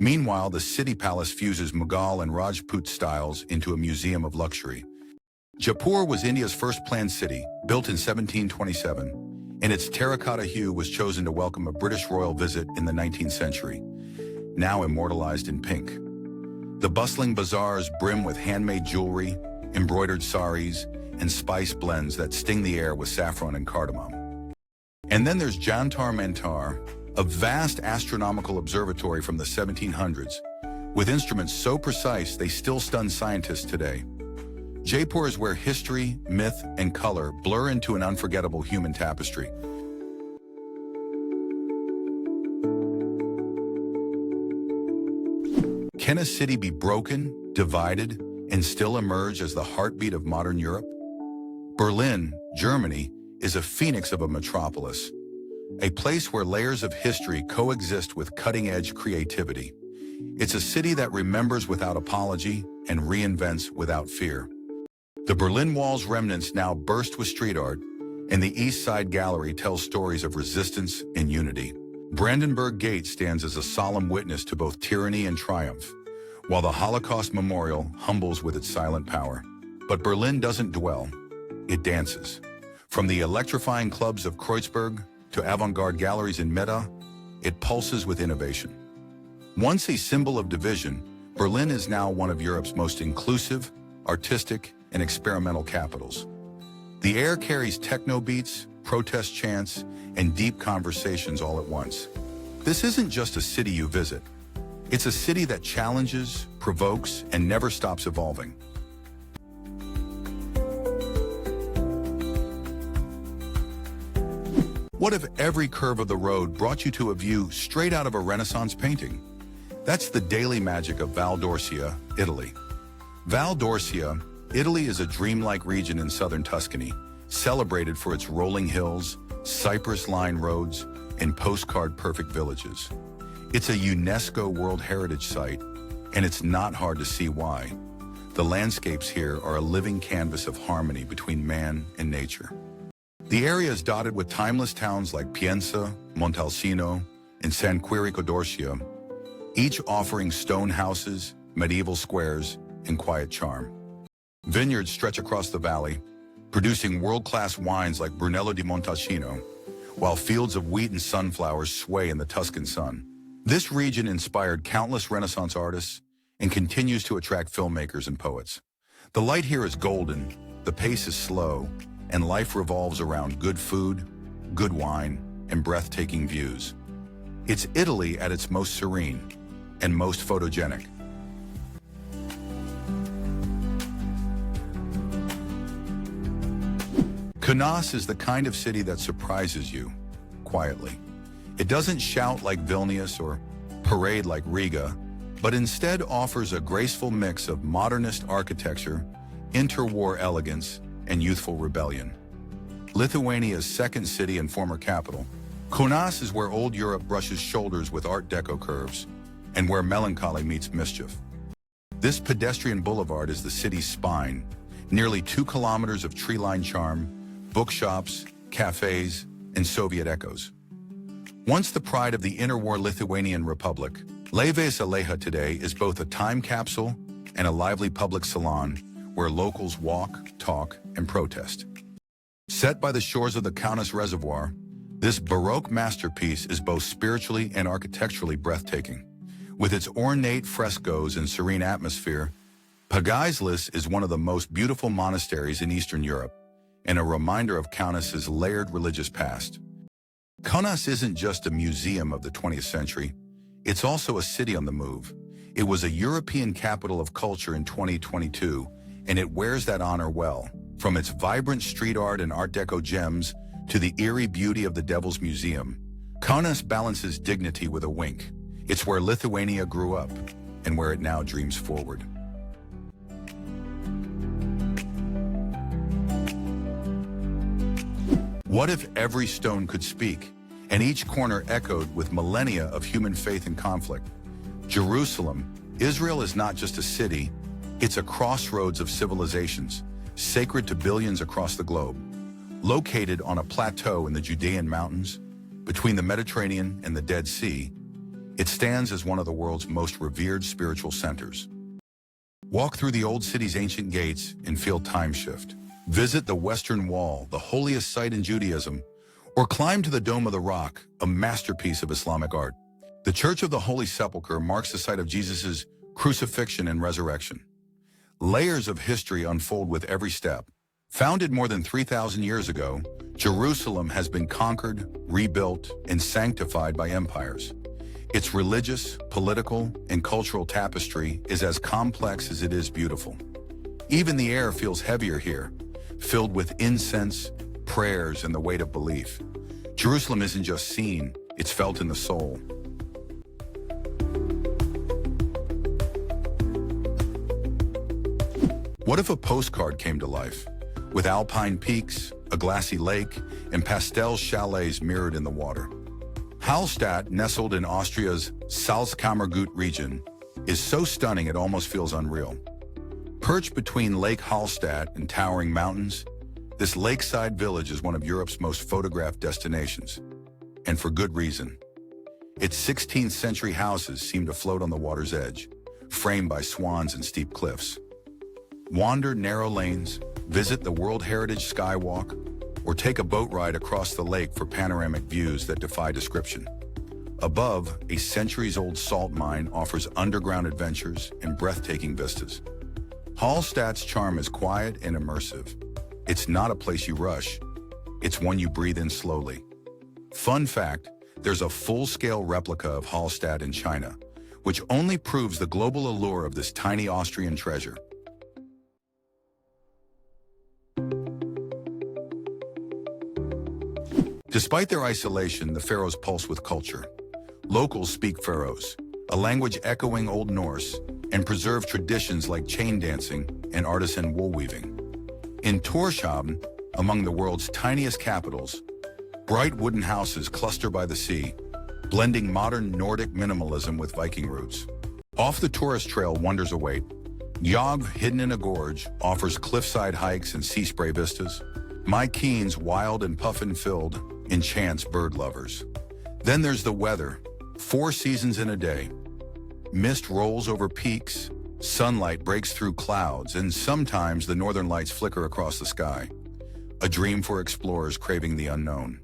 Meanwhile, the city palace fuses Mughal and Rajput styles into a museum of luxury. Jaipur was India's first planned city, built in 1727, and its terracotta hue was chosen to welcome a British royal visit in the 19th century, now immortalized in pink. The bustling bazaars brim with handmade jewelry, embroidered saris, and spice blends that sting the air with saffron and cardamom. And then there's Jantar Mantar, a vast astronomical observatory from the 1700s, with instruments so precise they still stun scientists today. Jaipur is where history, myth, and color blur into an unforgettable human tapestry. Can a city be broken, divided, and still emerge as the heartbeat of modern Europe? Berlin, Germany, is a phoenix of a metropolis, a place where layers of history coexist with cutting-edge creativity. It's a city that remembers without apology and reinvents without fear. The Berlin Wall's remnants now burst with street art, and the East Side Gallery tells stories of resistance and unity. Brandenburg Gate stands as a solemn witness to both tyranny and triumph, while the Holocaust Memorial humbles with its silent power. But Berlin doesn't dwell, it dances. From the electrifying clubs of Kreuzberg to avant-garde galleries in Mitte, it pulses with innovation. Once a symbol of division, Berlin is now one of Europe's most inclusive, artistic, and experimental capitals. The air carries techno beats, protest chants, and deep conversations all at once. This isn't just a city you visit. It's a city that challenges, provokes, and never stops evolving. What if every curve of the road brought you to a view straight out of a Renaissance painting? That's the daily magic of Val d'Orcia, Italy. Val d'Orcia, Italy is a dreamlike region in southern Tuscany, celebrated for its rolling hills, cypress-lined roads, and postcard-perfect villages. It's a UNESCO World Heritage Site, and it's not hard to see why. The landscapes here are a living canvas of harmony between man and nature. The area is dotted with timeless towns like Pienza, Montalcino, and San Quirico d'Orcia, each offering stone houses, medieval squares, and quiet charm. Vineyards stretch across the valley, producing world-class wines like Brunello di Montalcino, while fields of wheat and sunflowers sway in the Tuscan sun. This region inspired countless Renaissance artists and continues to attract filmmakers and poets. The light here is golden, the pace is slow, and life revolves around good food, good wine, and breathtaking views. It's Italy at its most serene and most photogenic. Kaunas is the kind of city that surprises you, quietly. It doesn't shout like Vilnius or parade like Riga, but instead offers a graceful mix of modernist architecture, interwar elegance, and youthful rebellion. Lithuania's second city and former capital, Kaunas is where old Europe brushes shoulders with Art Deco curves, and where melancholy meets mischief. This pedestrian boulevard is the city's spine, nearly 2 kilometers of tree-lined charm, bookshops, cafes, and Soviet echoes. Once the pride of the interwar Lithuanian Republic, Laisvės alėja today is both a time capsule and a lively public salon where locals walk, talk, and protest. Set by the shores of the Kaunas Reservoir, this Baroque masterpiece is both spiritually and architecturally breathtaking. With its ornate frescoes and serene atmosphere, Pagaislis is one of the most beautiful monasteries in Eastern Europe and a reminder of Kaunas's layered religious past. Kaunas isn't just a museum of the 20th century, it's also a city on the move. It was a European capital of culture in 2022, and it wears that honor well. From its vibrant street art and Art Deco gems to the eerie beauty of the Devil's Museum, Kaunas balances dignity with a wink. It's where Lithuania grew up and where it now dreams forward. What if every stone could speak, and each corner echoed with millennia of human faith and conflict? Jerusalem, Israel is not just a city, it's a crossroads of civilizations, sacred to billions across the globe. Located on a plateau in the Judean mountains, between the Mediterranean and the Dead Sea, it stands as one of the world's most revered spiritual centers. Walk through the old city's ancient gates and feel time shift. Visit the Western Wall, the holiest site in Judaism, or climb to the Dome of the Rock, a masterpiece of Islamic art. The Church of the Holy Sepulchre marks the site of Jesus' crucifixion and resurrection. Layers of history unfold with every step. Founded more than 3,000 years ago, Jerusalem has been conquered, rebuilt, and sanctified by empires. Its religious, political, and cultural tapestry is as complex as it is beautiful. Even the air feels heavier here, filled with incense, prayers, and the weight of belief. Jerusalem isn't just seen, it's felt in the soul. What if a postcard came to life, with alpine peaks, a glassy lake, and pastel chalets mirrored in the water? Hallstatt, nestled in Austria's Salzkammergut region, is so stunning it almost feels unreal. Perched between Lake Hallstatt and towering mountains, this lakeside village is one of Europe's most photographed destinations, and for good reason. Its 16th century houses seem to float on the water's edge, framed by swans and steep cliffs. Wander narrow lanes, visit the World Heritage Skywalk, or take a boat ride across the lake for panoramic views that defy description. Above, a centuries-old salt mine offers underground adventures and breathtaking vistas. Hallstatt's charm is quiet and immersive. It's not a place you rush, it's one you breathe in slowly. Fun fact, there's a full-scale replica of Hallstatt in China, which only proves the global allure of this tiny Austrian treasure. Despite their isolation, the Faroes pulse with culture. Locals speak Faroes, a language echoing Old Norse, and preserve traditions like chain dancing and artisan wool weaving. In Tórshavn, among the world's tiniest capitals, bright wooden houses cluster by the sea, blending modern Nordic minimalism with Viking roots. Off the tourist trail, wonders await. Jog, hidden in a gorge, offers cliffside hikes and sea spray vistas. Mykine's, wild and puffin-filled, enchants bird lovers. Then there's the weather, 4 seasons in a day. Mist rolls over peaks, sunlight breaks through clouds, and sometimes the northern lights flicker across the sky. A dream for explorers craving the unknown.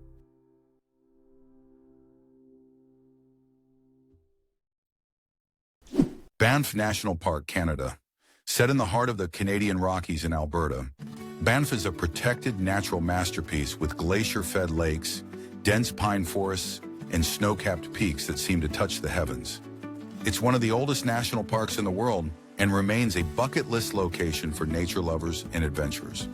Banff National Park, Canada. Set in the heart of the Canadian Rockies in Alberta, Banff is a protected natural masterpiece with glacier-fed lakes, dense pine forests, and snow-capped peaks that seem to touch the heavens. It's one of the oldest national parks in the world and remains a bucket list location for nature lovers and adventurers.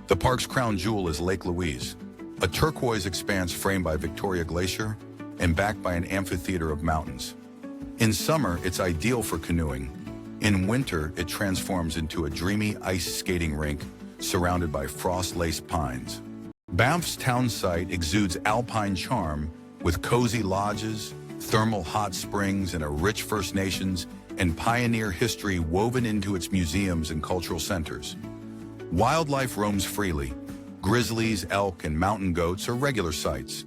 The park's crown jewel is Lake Louise, a turquoise expanse framed by Victoria Glacier, and backed by an amphitheater of mountains. In summer, it's ideal for canoeing. In winter, it transforms into a dreamy ice skating rink surrounded by frost-laced pines. Banff's town site exudes alpine charm with cozy lodges, thermal hot springs, and a rich First Nations and pioneer history woven into its museums and cultural centers. Wildlife roams freely. Grizzlies, elk, and mountain goats are regular sights.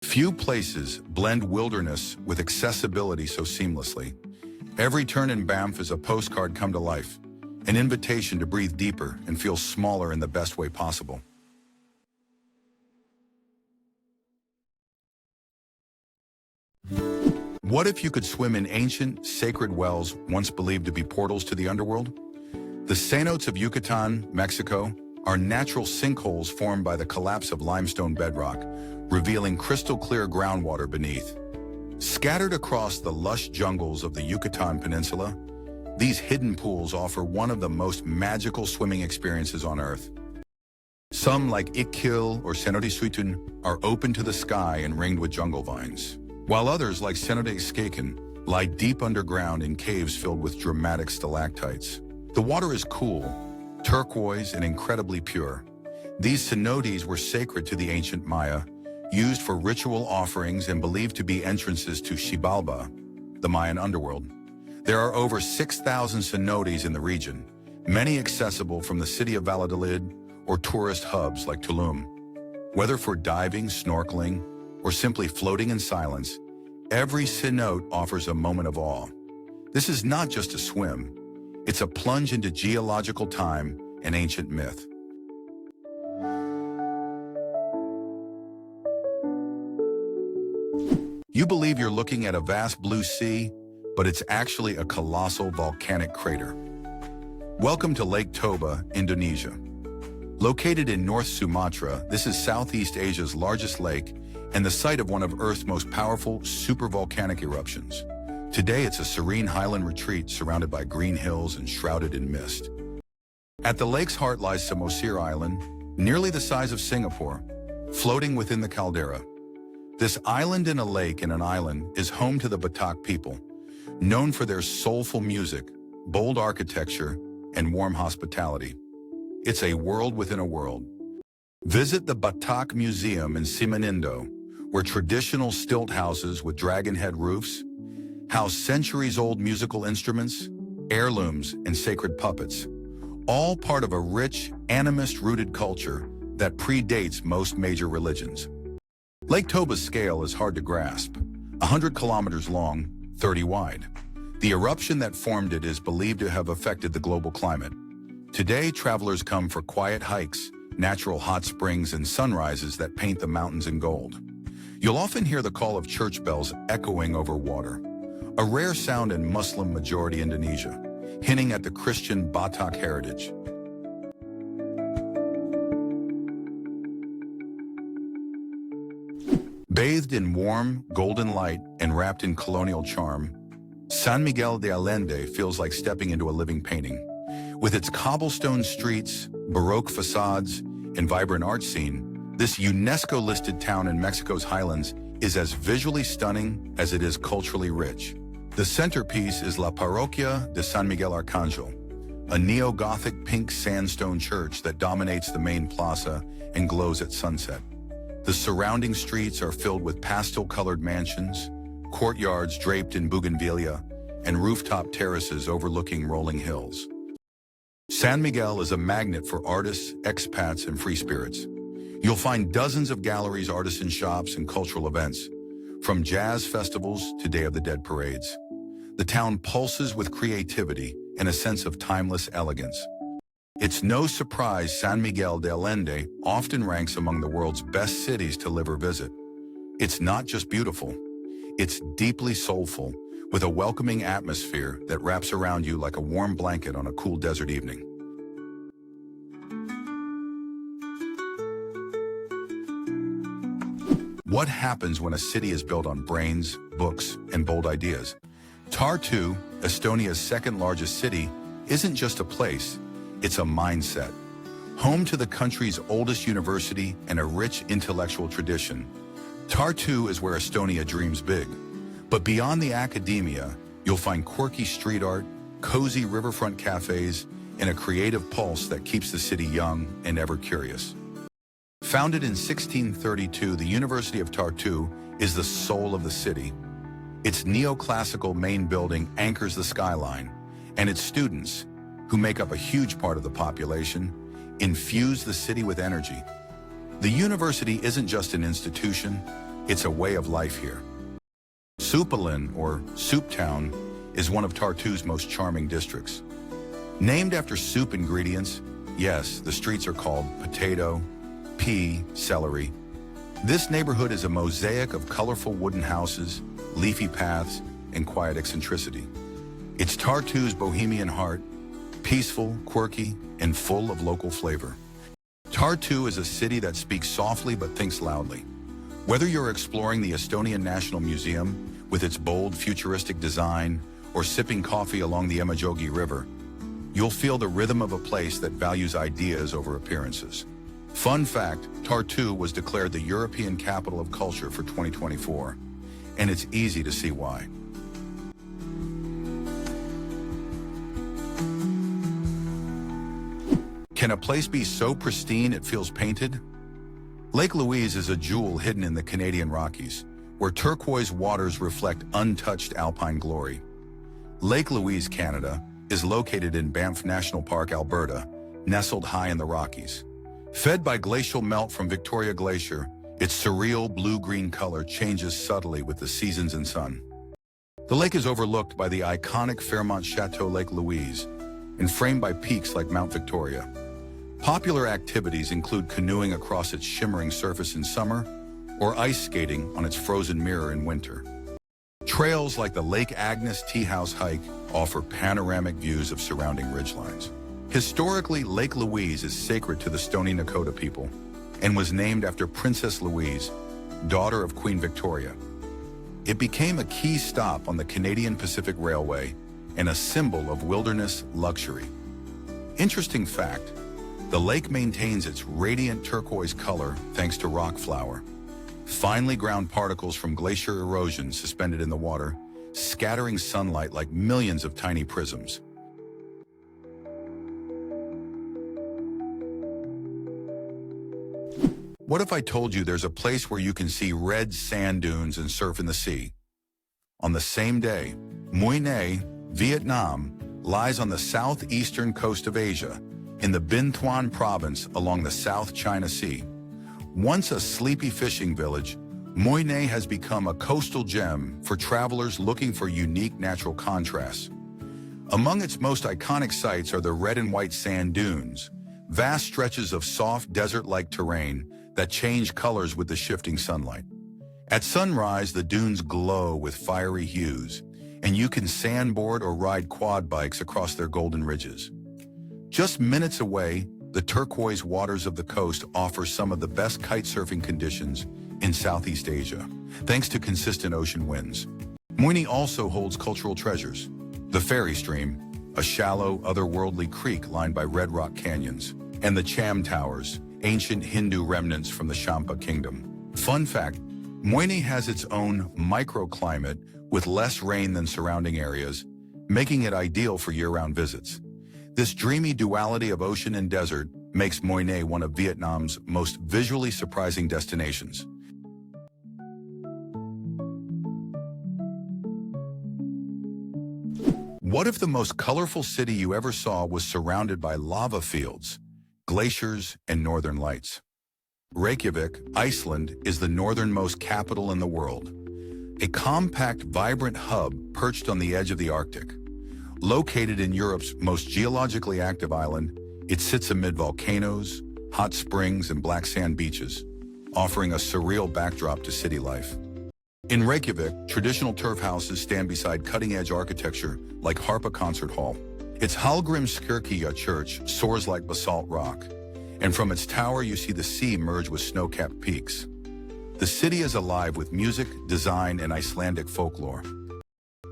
Few places blend wilderness with accessibility so seamlessly. Every turn in Banff is a postcard come to life, an invitation to breathe deeper and feel smaller in the best way possible. What if you could swim in ancient, sacred wells once believed to be portals to the underworld? The cenotes of Yucatan, Mexico, are natural sinkholes formed by the collapse of limestone bedrock, revealing crystal-clear groundwater beneath. Scattered across the lush jungles of the Yucatan Peninsula, these hidden pools offer one of the most magical swimming experiences on Earth. Some, like Iqquil or Cenote Suitun, are open to the sky and ringed with jungle vines, while others, like Cenote Xcaken, lie deep underground in caves filled with dramatic stalactites. The water is cool, turquoise, and incredibly pure. These cenotes were sacred to the ancient Maya, used for ritual offerings and believed to be entrances to Xibalba, the Mayan underworld. There are over 6,000 cenotes in the region, many accessible from the city of Valladolid or tourist hubs like Tulum. Whether for diving, snorkeling, or simply floating in silence, every cenote offers a moment of awe. This is not just a swim. It's a plunge into geological time and ancient myth. You believe you're looking at a vast blue sea, but it's actually a colossal volcanic crater. Welcome to Lake Toba, Indonesia. Located in North Sumatra, this is Southeast Asia's largest lake and the site of one of Earth's most powerful supervolcanic eruptions. Today, it's a serene highland retreat surrounded by green hills and shrouded in mist. At the lake's heart lies Samosir Island, nearly the size of Singapore, floating within the caldera. This island in a lake in an island is home to the Batak people, known for their soulful music, bold architecture, and warm hospitality. It's a world within a world. Visit the Batak Museum in Simanindo, where traditional stilt houses with dragon head roofs house centuries-old musical instruments, heirlooms, and sacred puppets, all part of a rich, animist-rooted culture that predates most major religions. Lake Toba's scale is hard to grasp, 100 kilometers long, 30 wide. The eruption that formed it is believed to have affected the global climate. Today, travelers come for quiet hikes, natural hot springs, and sunrises that paint the mountains in gold. You'll often hear the call of church bells echoing over water, a rare sound in Muslim-majority Indonesia, hinting at the Christian Batak heritage. Bathed in warm, golden light and wrapped in colonial charm, San Miguel de Allende feels like stepping into a living painting. With its cobblestone streets, Baroque facades, and vibrant art scene, this UNESCO-listed town in Mexico's highlands is as visually stunning as it is culturally rich. The centerpiece is La Parroquia de San Miguel Arcangel, a neo-Gothic pink sandstone church that dominates the main plaza and glows at sunset. The surrounding streets are filled with pastel-colored mansions, courtyards draped in bougainvillea, and rooftop terraces overlooking rolling hills. San Miguel is a magnet for artists, expats, and free spirits. You'll find dozens of galleries, artisan shops, and cultural events, from jazz festivals to Day of the Dead parades. The town pulses with creativity and a sense of timeless elegance. It's no surprise San Miguel de Allende often ranks among the world's best cities to live or visit. It's not just beautiful, it's deeply soulful, with a welcoming atmosphere that wraps around you like a warm blanket on a cool desert evening. What happens when a city is built on brains, books, and bold ideas? Tartu, Estonia's second-largest city, isn't just a place, it's a mindset. Home to the country's oldest university and a rich intellectual tradition, Tartu is where Estonia dreams big. But beyond the academia, you'll find quirky street art, cozy riverfront cafes, and a creative pulse that keeps the city young and ever curious. Founded in 1632, the University of Tartu is the soul of the city. Its neoclassical main building anchors the skyline, and its students, who make up a huge part of the population, infuse the city with energy. The university isn't just an institution, it's a way of life here. Supalin, or Soup Town, is one of Tartu's most charming districts. Named after soup ingredients, yes, the streets are called potato, pea, celery. This neighborhood is a mosaic of colorful wooden houses, leafy paths, and quiet eccentricity. It's Tartu's bohemian heart, peaceful, quirky, and full of local flavor. Tartu is a city that speaks softly but thinks loudly. Whether you're exploring the Estonian National Museum with its bold, futuristic design, or sipping coffee along the Emajogi River, you'll feel the rhythm of a place that values ideas over appearances. Fun fact, Tartu was declared the European Capital of Culture for 2024, and it's easy to see why. Can a place be so pristine it feels painted? Lake Louise is a jewel hidden in the Canadian Rockies, where turquoise waters reflect untouched alpine glory. Lake Louise, Canada, is located in Banff National Park, Alberta, nestled high in the Rockies. Fed by glacial melt from Victoria Glacier, its surreal blue-green color changes subtly with the seasons and sun. The lake is overlooked by the iconic Fairmont Chateau Lake Louise and framed by peaks like Mount Victoria. Popular activities include canoeing across its shimmering surface in summer or ice skating on its frozen mirror in winter. Trails like the Lake Agnes Tea House hike offer panoramic views of surrounding ridgelines. Historically, Lake Louise is sacred to the Stoney Nakoda people and was named after Princess Louise, daughter of Queen Victoria. It became a key stop on the Canadian Pacific Railway and a symbol of wilderness luxury. Interesting fact, the lake maintains its radiant turquoise color thanks to rock flour, finely ground particles from glacier erosion suspended in the water, scattering sunlight like millions of tiny prisms. What if I told you there's a place where you can see red sand dunes and surf in the sea? On the same day, Mui Ne, Vietnam, lies on the southeastern coast of Asia, in the Binh Thuan province along the South China Sea. Once a sleepy fishing village, Mui Ne has become a coastal gem for travelers looking for unique natural contrasts. Among its most iconic sights are the red and white sand dunes, vast stretches of soft desert-like terrain that change colors with the shifting sunlight. At sunrise, the dunes glow with fiery hues, and you can sandboard or ride quad bikes across their golden ridges. Just minutes away, the turquoise waters of the coast offer some of the best kite surfing conditions in Southeast Asia, thanks to consistent ocean winds. Mui Ne also holds cultural treasures. The Fairy Stream, a shallow, otherworldly creek lined by red rock canyons, and the Cham Towers, ancient Hindu remnants from the Champa Kingdom. Fun fact, Mui Ne has its own microclimate with less rain than surrounding areas, making it ideal for year-round visits. This dreamy duality of ocean and desert makes Mui Ne one of Vietnam's most visually surprising destinations. What if the most colorful city you ever saw was surrounded by lava fields, glaciers, and northern lights? Reykjavik, Iceland, is the northernmost capital in the world. A compact, vibrant hub perched on the edge of the Arctic. Located in Europe's most geologically active island, it sits amid volcanoes, hot springs, and black sand beaches, offering a surreal backdrop to city life. In Reykjavik, traditional turf houses stand beside cutting-edge architecture like Harpa Concert Hall. Its Hallgrímskirkja church soars like basalt rock, and from its tower you see the sea merge with snow-capped peaks. The city is alive with music, design, and Icelandic folklore.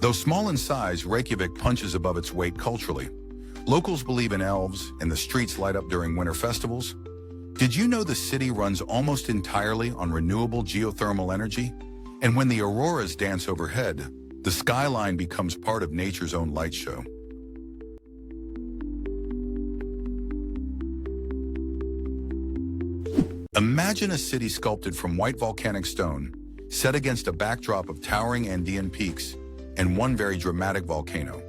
Though small in size, Reykjavik punches above its weight culturally. Locals believe in elves, and the streets light up during winter festivals. Did you know the city runs almost entirely on renewable geothermal energy? And when the auroras dance overhead, the skyline becomes part of nature's own light show. Imagine a city sculpted from white volcanic stone, set against a backdrop of towering Andean peaks and one very dramatic volcano.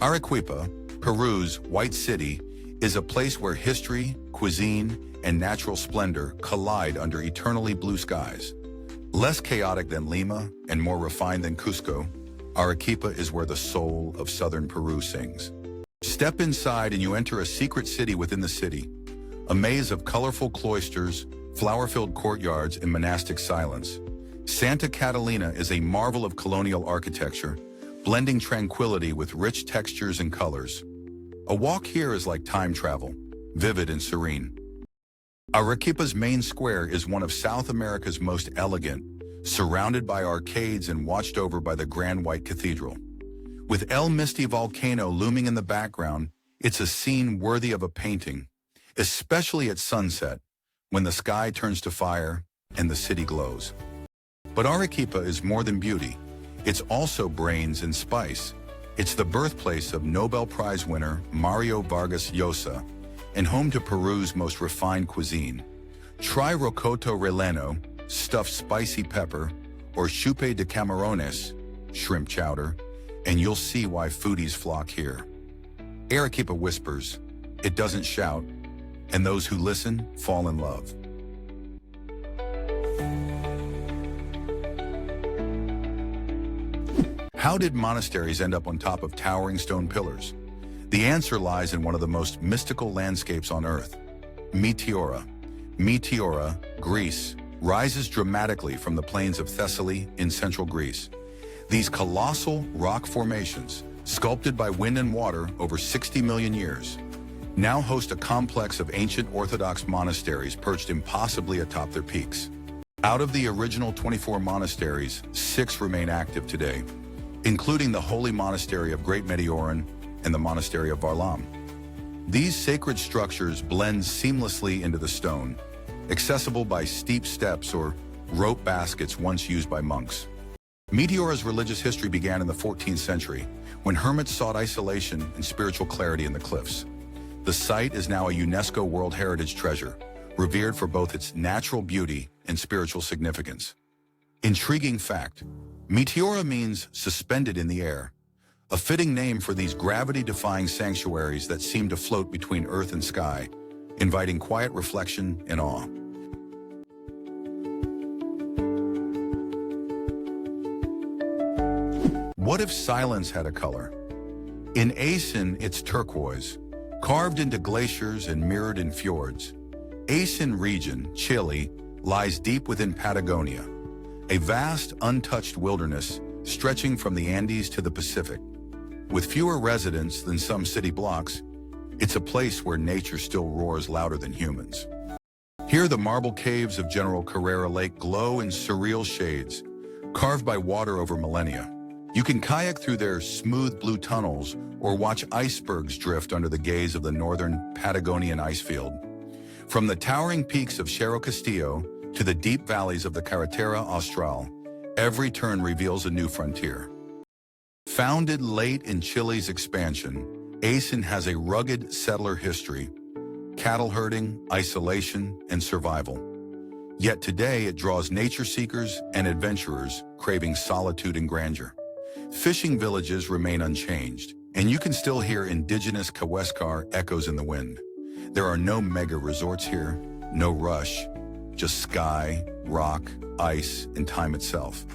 Arequipa, Peru's White City, is a place where history, cuisine, and natural splendor collide under eternally blue skies. Less chaotic than Lima and more refined than Cusco, Arequipa is where the soul of southern Peru sings. Step inside and you enter a secret city within the city, a maze of colorful cloisters, flower-filled courtyards, and monastic silence. Santa Catalina is a marvel of colonial architecture, blending tranquility with rich textures and colors. A walk here is like time travel, vivid and serene. Arequipa's main square is one of South America's most elegant, surrounded by arcades and watched over by the Grand White Cathedral. With El Misti volcano looming in the background, it's a scene worthy of a painting, especially at sunset, when the sky turns to fire and the city glows. But Arequipa is more than beauty. It's also brains and spice. It's the birthplace of Nobel Prize winner Mario Vargas Llosa and home to Peru's most refined cuisine. Try rocoto relleno, stuffed spicy pepper, or chupe de camarones, shrimp chowder, and you'll see why foodies flock here. Arequipa whispers, it doesn't shout, and those who listen fall in love. How did monasteries end up on top of towering stone pillars? The answer lies in one of the most mystical landscapes on Earth, Meteora. Meteora, Greece, rises dramatically from the plains of Thessaly in central Greece. These colossal rock formations, sculpted by wind and water over 60 million years, now host a complex of ancient Orthodox monasteries perched impossibly atop their peaks. Out of the original 24 monasteries, 6 remain active today, including the Holy Monastery of Great Meteorin and the Monastery of Varlam. These sacred structures blend seamlessly into the stone, accessible by steep steps or rope baskets once used by monks. Meteora's religious history began in the 14th century, when hermits sought isolation and spiritual clarity in the cliffs. The site is now a UNESCO World Heritage Treasure, revered for both its natural beauty and spiritual significance. Intriguing fact, Meteora means suspended in the air, a fitting name for these gravity-defying sanctuaries that seem to float between earth and sky, inviting quiet reflection and awe. What if silence had a color? In Aysén, it's turquoise, carved into glaciers and mirrored in fjords. Aysén region, Chile, lies deep within Patagonia, a vast, untouched wilderness stretching from the Andes to the Pacific. With fewer residents than some city blocks, it's a place where nature still roars louder than humans. Here, the marble caves of General Carrera Lake glow in surreal shades, carved by water over millennia. You can kayak through their smooth blue tunnels or watch icebergs drift under the gaze of the northern Patagonian icefield. From the towering peaks of Cerro Castillo to the deep valleys of the Carretera Austral, every turn reveals a new frontier. Founded late in Chile's expansion, Aysén has a rugged settler history, cattle herding, isolation, and survival. Yet today it draws nature seekers and adventurers craving solitude and grandeur. Fishing villages remain unchanged, and you can still hear indigenous Kaweskar echoes in the wind. There are no mega resorts here, no rush, just sky, rock, ice, and time itself.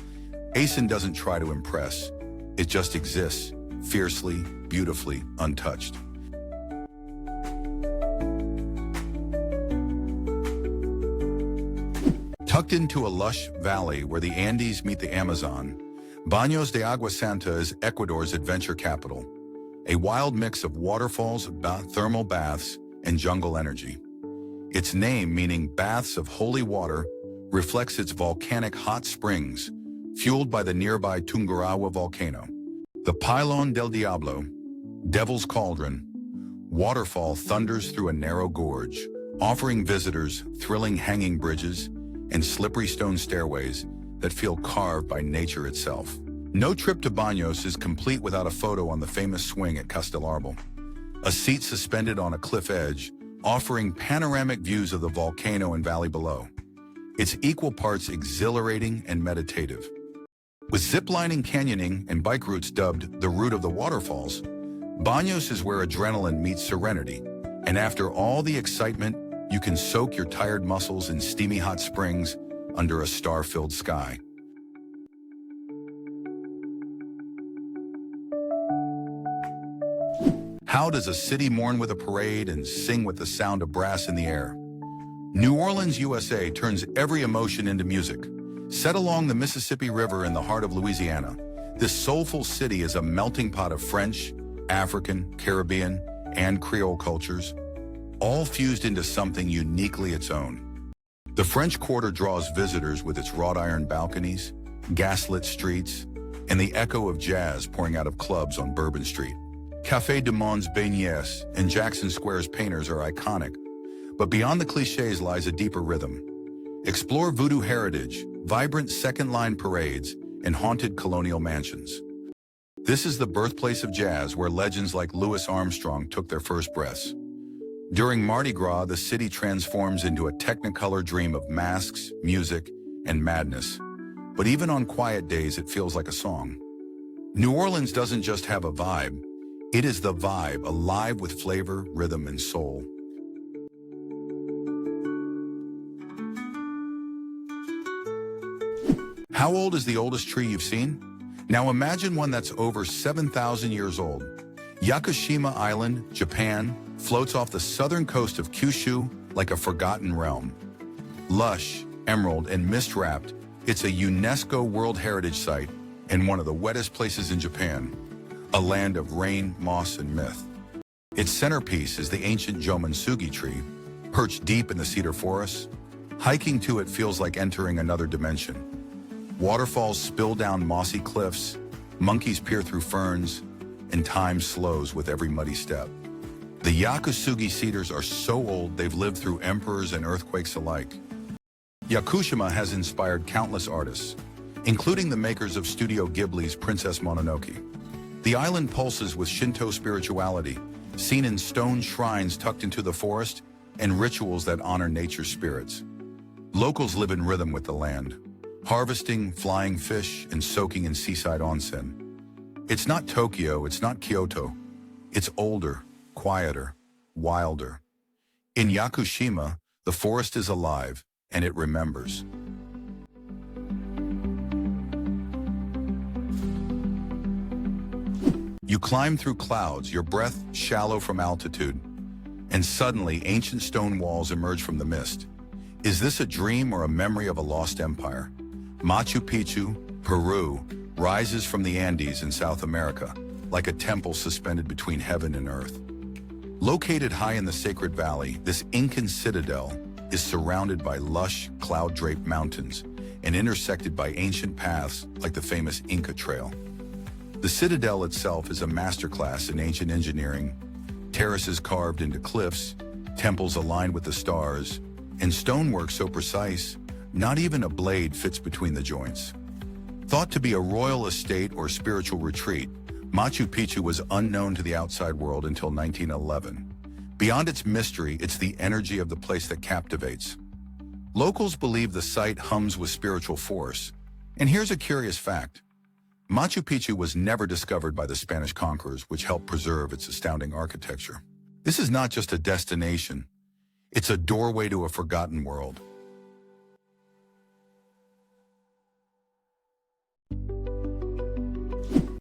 Aysén doesn't try to impress. It just exists, fiercely, beautifully, untouched. Tucked into a lush valley where the Andes meet the Amazon, Baños de Agua Santa is Ecuador's adventure capital, a wild mix of waterfalls, thermal baths, and jungle energy. Its name, meaning baths of holy water, reflects its volcanic hot springs, fueled by the nearby Tungurahua volcano. The Pilón del Diablo, Devil's Cauldron, waterfall thunders through a narrow gorge, offering visitors thrilling hanging bridges and slippery stone stairways that feel carved by nature itself. No trip to Baños is complete without a photo on the famous swing at Castellarbal, a seat suspended on a cliff edge, offering panoramic views of the volcano and valley below. It's equal parts exhilarating and meditative. With ziplining, canyoning, and bike routes dubbed the route of the waterfalls, Baños is where adrenaline meets serenity, and after all the excitement, you can soak your tired muscles in steamy hot springs under a star-filled sky. How does a city mourn with a parade and sing with the sound of brass in the air? New Orleans, USA turns every emotion into music. Set along the Mississippi River in the heart of Louisiana, this soulful city is a melting pot of French, African, Caribbean, and Creole cultures, all fused into something uniquely its own. The French Quarter draws visitors with its wrought iron balconies, gaslit streets, and the echo of jazz pouring out of clubs on Bourbon Street. Café du Mond's beignets and Jackson Square's painters are iconic, but beyond the cliches lies a deeper rhythm. Explore voodoo heritage, vibrant second-line parades, and haunted colonial mansions. This is the birthplace of jazz where legends like Louis Armstrong took their first breaths. During Mardi Gras, the city transforms into a technicolor dream of masks, music, and madness. But even on quiet days, it feels like a song. New Orleans doesn't just have a vibe, it is the vibe, alive with flavor, rhythm, and soul. How old is the oldest tree you've seen? Now imagine one that's over 7,000 years old. Yakushima Island, Japan, floats off the southern coast of Kyushu like a forgotten realm. Lush, emerald, and mist-wrapped, it's a UNESCO World Heritage Site and one of the wettest places in Japan, a land of rain, moss, and myth. Its centerpiece is the ancient Jomonsugi tree, perched deep in the cedar forest. Hiking to it feels like entering another dimension. Waterfalls spill down mossy cliffs, monkeys peer through ferns, and time slows with every muddy step. The Yakusugi cedars are so old they've lived through emperors and earthquakes alike. Yakushima has inspired countless artists, including the makers of Studio Ghibli's Princess Mononoke. The island pulses with Shinto spirituality, seen in stone shrines tucked into the forest and rituals that honor nature's spirits. Locals live in rhythm with the land, harvesting, flying fish, and soaking in seaside onsen. It's not Tokyo, it's not Kyoto. It's older, quieter, wilder. In Yakushima, the forest is alive, and it remembers. You climb through clouds, your breath shallow from altitude, and suddenly ancient stone walls emerge from the mist. Is this a dream or a memory of a lost empire? Machu Picchu, Peru, rises from the Andes in South America, like a temple suspended between heaven and earth. Located high in the Sacred Valley, this Incan citadel is surrounded by lush, cloud-draped mountains and intersected by ancient paths like the famous Inca Trail. The citadel itself is a masterclass in ancient engineering, terraces carved into cliffs, temples aligned with the stars, and stonework so precise, not even a blade fits between the joints. Thought to be a royal estate or spiritual retreat, Machu Picchu was unknown to the outside world until 1911. Beyond its mystery, it's the energy of the place that captivates. Locals believe the site hums with spiritual force. And here's a curious fact. Machu Picchu was never discovered by the Spanish conquerors, which helped preserve its astounding architecture. This is not just a destination. It's a doorway to a forgotten world.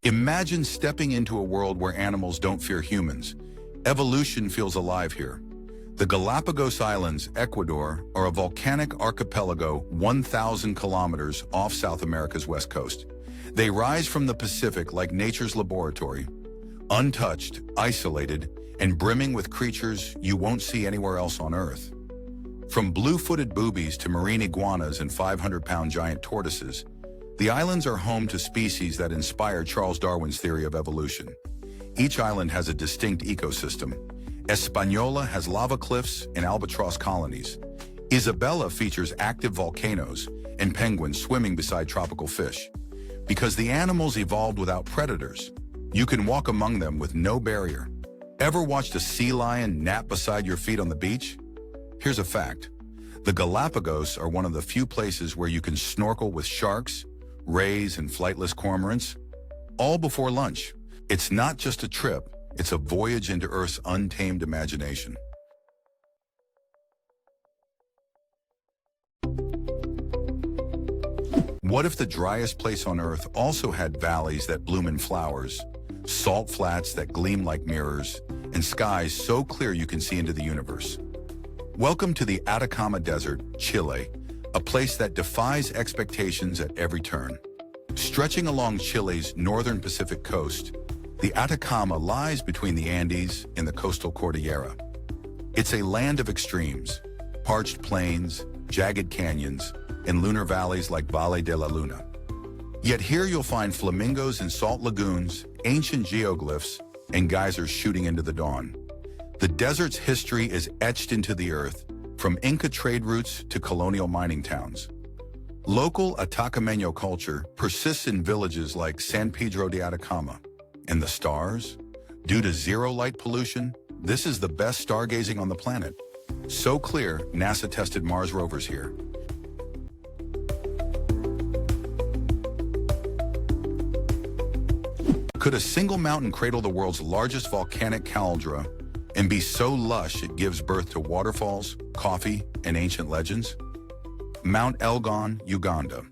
Imagine stepping into a world where animals don't fear humans. Evolution feels alive here. The Galapagos Islands, Ecuador, are a volcanic archipelago 1,000 kilometers off South America's west coast. They rise from the Pacific like nature's laboratory, untouched, isolated, and brimming with creatures you won't see anywhere else on Earth. From blue-footed boobies to marine iguanas and 500-pound giant tortoises, the islands are home to species that inspired Charles Darwin's theory of evolution. Each island has a distinct ecosystem, Española has lava cliffs and albatross colonies. Isabella features active volcanoes and penguins swimming beside tropical fish. Because the animals evolved without predators, you can walk among them with no barrier. Ever watched a sea lion nap beside your feet on the beach? Here's a fact. The Galapagos are one of the few places where you can snorkel with sharks, rays, and flightless cormorants, all before lunch. It's not just a trip, it's a voyage into Earth's untamed imagination. What if the driest place on Earth also had valleys that bloom in flowers, salt flats that gleam like mirrors, and skies so clear you can see into the universe? Welcome to the Atacama Desert, Chile, a place that defies expectations at every turn. Stretching along Chile's northern Pacific coast, the Atacama lies between the Andes and the coastal Cordillera. It's a land of extremes, parched plains, jagged canyons, and lunar valleys like Valle de la Luna. Yet here you'll find flamingos in salt lagoons, ancient geoglyphs, and geysers shooting into the dawn. The desert's history is etched into the earth, from Inca trade routes to colonial mining towns. Local Atacameño culture persists in villages like San Pedro de Atacama. And the stars? Due to zero light pollution, this is the best stargazing on the planet. So clear, NASA tested Mars rovers here. Could a single mountain cradle the world's largest volcanic caldera and be so lush it gives birth to waterfalls, coffee, and ancient legends? Mount Elgon, Uganda.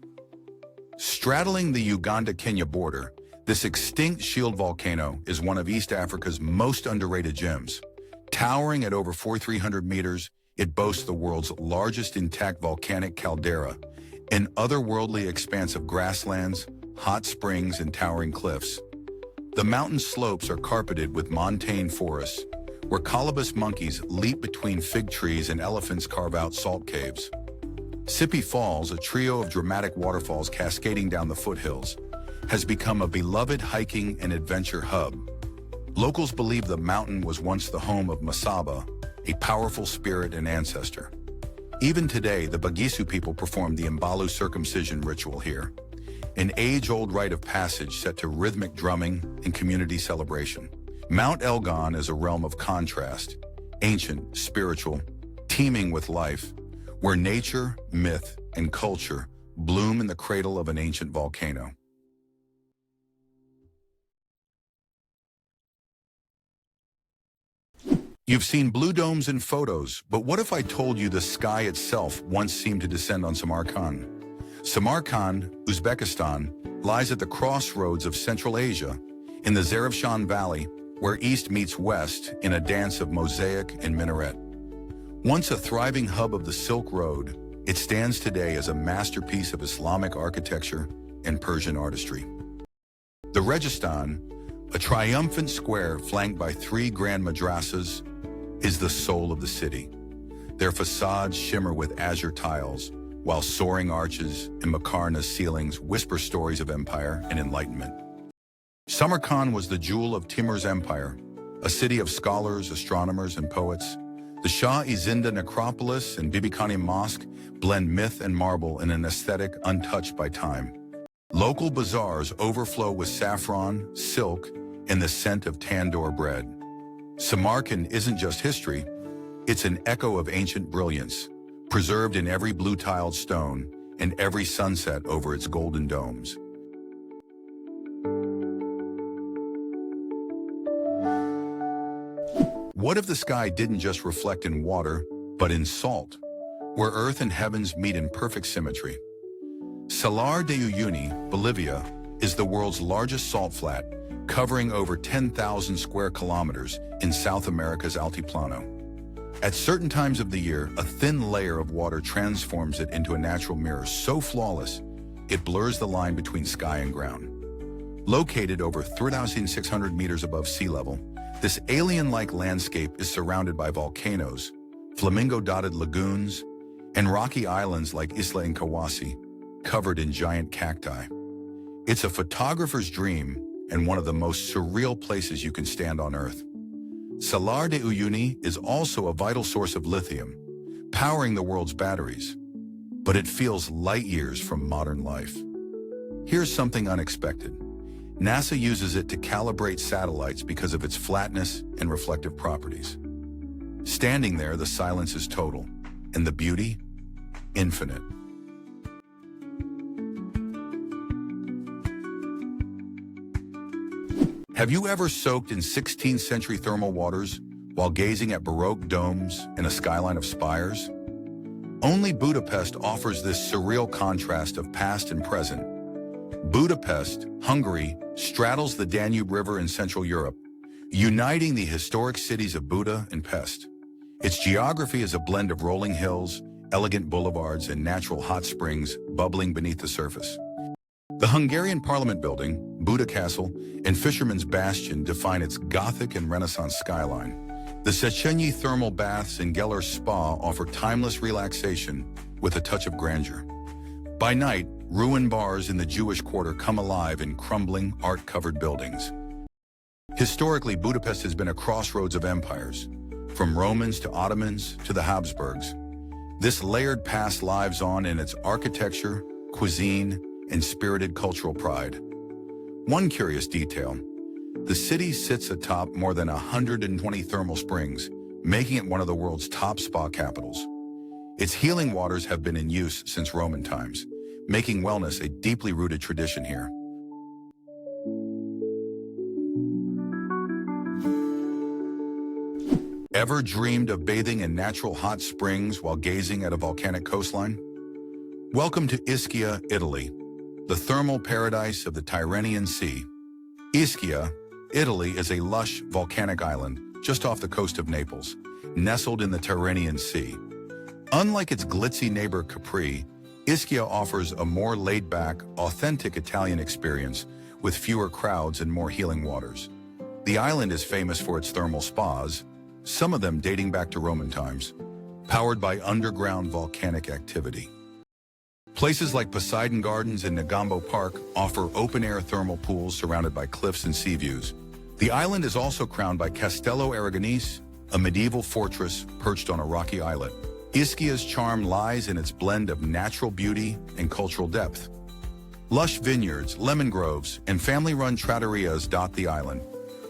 Straddling the Uganda-Kenya border, this extinct shield volcano is one of East Africa's most underrated gems. Towering at over 4,300 meters, it boasts the world's largest intact volcanic caldera, an otherworldly expanse of grasslands, hot springs, and towering cliffs. The mountain slopes are carpeted with montane forests, where colobus monkeys leap between fig trees and elephants carve out salt caves. Sipi Falls, a trio of dramatic waterfalls cascading down the foothills, has become a beloved hiking and adventure hub. Locals believe the mountain was once the home of Masaba, a powerful spirit and ancestor. Even today, the Bagisu people perform the Imbalu circumcision ritual here, an age-old rite of passage set to rhythmic drumming and community celebration. Mount Elgon is a realm of contrast, ancient, spiritual, teeming with life, where nature, myth, and culture bloom in the cradle of an ancient volcano. You've seen blue domes in photos, but what if I told you the sky itself once seemed to descend on Samarkand? Samarkand, Uzbekistan, lies at the crossroads of Central Asia, in the Zarafshan Valley, where east meets west in a dance of mosaic and minaret. Once a thriving hub of the Silk Road, it stands today as a masterpiece of Islamic architecture and Persian artistry. The Registan, a triumphant square flanked by 3 grand madrasas, is the soul of the city. Their facades shimmer with azure tiles, while soaring arches and Makarna's ceilings whisper stories of empire and enlightenment. Samarkand was the jewel of Timur's empire, a city of scholars, astronomers, and poets. The Shah-i-Zinda necropolis and Bibikhani Mosque blend myth and marble in an aesthetic untouched by time. Local bazaars overflow with saffron, silk, and the scent of tandoor bread. Samarkand isn't just history, it's an echo of ancient brilliance, preserved in every blue-tiled stone and every sunset over its golden domes. What if the sky didn't just reflect in water, but in salt, where earth and heavens meet in perfect symmetry? Salar de Uyuni, Bolivia, is the world's largest salt flat, covering over 10,000 square kilometers in South America's Altiplano. At certain times of the year, a thin layer of water transforms it into a natural mirror so flawless, it blurs the line between sky and ground. Located over 3,600 meters above sea level, this alien-like landscape is surrounded by volcanoes, flamingo-dotted lagoons, and rocky islands like Isla Nkawasi, covered in giant cacti. It's a photographer's dream and one of the most surreal places you can stand on Earth. Salar de Uyuni is also a vital source of lithium, powering the world's batteries. But it feels light years from modern life. Here's something unexpected. NASA uses it to calibrate satellites because of its flatness and reflective properties. Standing there, the silence is total, and the beauty, infinite. Have you ever soaked in 16th century thermal waters while gazing at Baroque domes and a skyline of spires? Only Budapest offers this surreal contrast of past and present. Budapest, Hungary, straddles the Danube River in Central Europe, uniting the historic cities of Buda and Pest. Its geography is a blend of rolling hills, elegant boulevards, and natural hot springs bubbling beneath the surface. The Hungarian Parliament building, Buda Castle, and Fisherman's Bastion define its Gothic and Renaissance skyline. The Széchenyi thermal baths and Geller Spa offer timeless relaxation with a touch of grandeur. By night, ruined bars in the Jewish quarter come alive in crumbling, art-covered buildings. Historically, Budapest has been a crossroads of empires, from Romans to Ottomans to the Habsburgs. This layered past lives on in its architecture, cuisine, and spirited cultural pride. One curious detail: the city sits atop more than 120 thermal springs, making it one of the world's top spa capitals. Its healing waters have been in use since Roman times, making wellness a deeply rooted tradition here. Ever dreamed of bathing in natural hot springs while gazing at a volcanic coastline? Welcome to Ischia, Italy, the thermal paradise of the Tyrrhenian Sea. Ischia, Italy is a lush volcanic island just off the coast of Naples, nestled in the Tyrrhenian Sea. Unlike its glitzy neighbor Capri, Ischia offers a more laid-back, authentic Italian experience with fewer crowds and more healing waters. The island is famous for its thermal spas, some of them dating back to Roman times, powered by underground volcanic activity. Places like Poseidon Gardens and Negambo Park offer open-air thermal pools surrounded by cliffs and sea views. The island is also crowned by Castello Aragonese, a medieval fortress perched on a rocky islet. Ischia's charm lies in its blend of natural beauty and cultural depth. Lush vineyards, lemon groves, and family-run trattorias dot the island,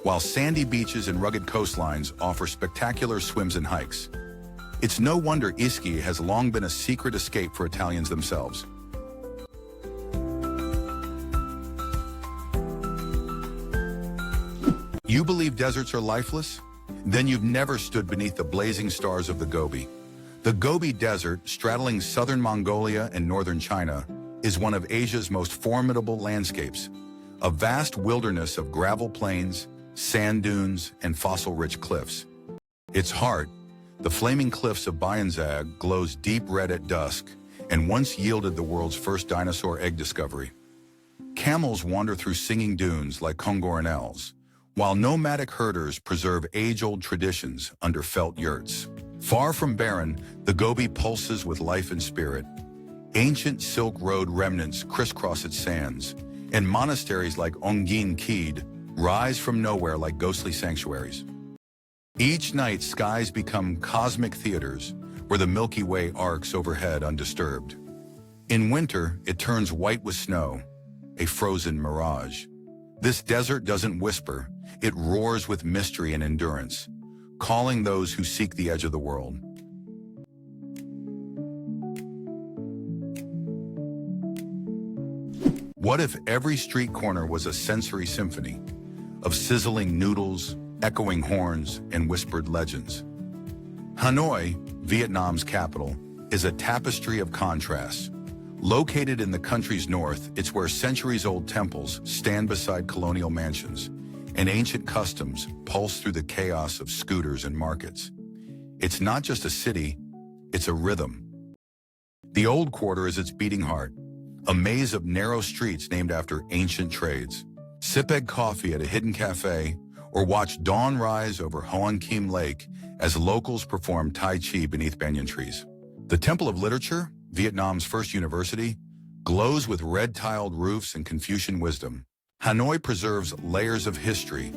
while sandy beaches and rugged coastlines offer spectacular swims and hikes. It's no wonder Ischia has long been a secret escape for Italians themselves. You believe deserts are lifeless? Then you've never stood beneath the blazing stars of the Gobi. The Gobi Desert, straddling southern Mongolia and northern China, is one of Asia's most formidable landscapes. A vast wilderness of gravel plains, sand dunes, and fossil-rich cliffs. Its heart, the flaming cliffs of Bayanzag, glows deep red at dusk and once yielded the world's first dinosaur egg discovery. Camels wander through singing dunes like Kongoranels, while nomadic herders preserve age-old traditions under felt yurts. Far from barren, the Gobi pulses with life and spirit. Ancient Silk Road remnants crisscross its sands, and monasteries like Ongin Khid rise from nowhere like ghostly sanctuaries. Each night, skies become cosmic theaters where the Milky Way arcs overhead undisturbed. In winter, it turns white with snow, a frozen mirage. This desert doesn't whisper, it roars with mystery and endurance, calling those who seek the edge of the world. What if every street corner was a sensory symphony of sizzling noodles, echoing horns, and whispered legends? Hanoi, Vietnam's capital, is a tapestry of contrasts. Located in the country's north, it's where centuries-old temples stand beside colonial mansions, and ancient customs pulse through the chaos of scooters and markets. It's not just a city, it's a rhythm. The Old Quarter is its beating heart, a maze of narrow streets named after ancient trades. Sip egg coffee at a hidden cafe, or watch dawn rise over Hoan Kiem Lake as locals perform Tai Chi beneath banyan trees. The Temple of Literature, Vietnam's first university, glows with red-tiled roofs and Confucian wisdom. Hanoi preserves layers of history,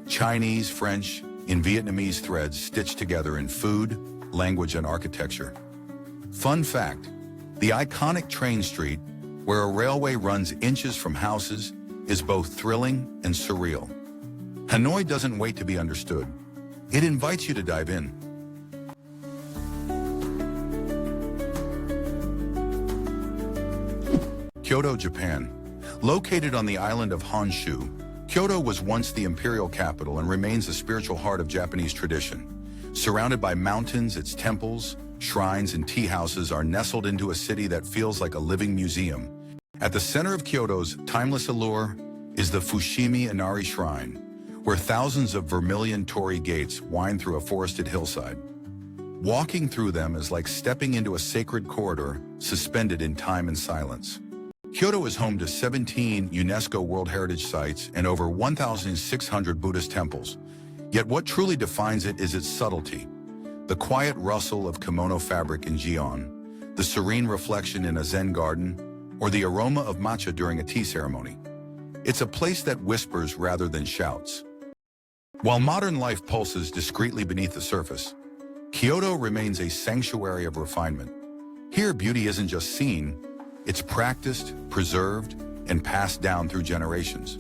Chinese, French, in Vietnamese threads stitched together in food, language, and architecture. Fun fact, the iconic train street, where a railway runs inches from houses, is both thrilling and surreal. Hanoi doesn't wait to be understood. It invites you to dive in. Kyoto, Japan. Located on the island of Honshu, Kyoto was once the imperial capital and remains the spiritual heart of Japanese tradition. Surrounded by mountains, its temples, shrines, and tea houses are nestled into a city that feels like a living museum. At the center of Kyoto's timeless allure is the Fushimi Inari Shrine, where thousands of vermilion torii gates wind through a forested hillside. Walking through them is like stepping into a sacred corridor suspended in time and silence. Kyoto is home to 17 UNESCO World Heritage Sites and over 1,600 Buddhist temples. Yet what truly defines it is its subtlety. The quiet rustle of kimono fabric in Gion, the serene reflection in a Zen garden, or the aroma of matcha during a tea ceremony. It's a place that whispers rather than shouts. While modern life pulses discreetly beneath the surface, Kyoto remains a sanctuary of refinement. Here, beauty isn't just seen, it's practiced, preserved, and passed down through generations.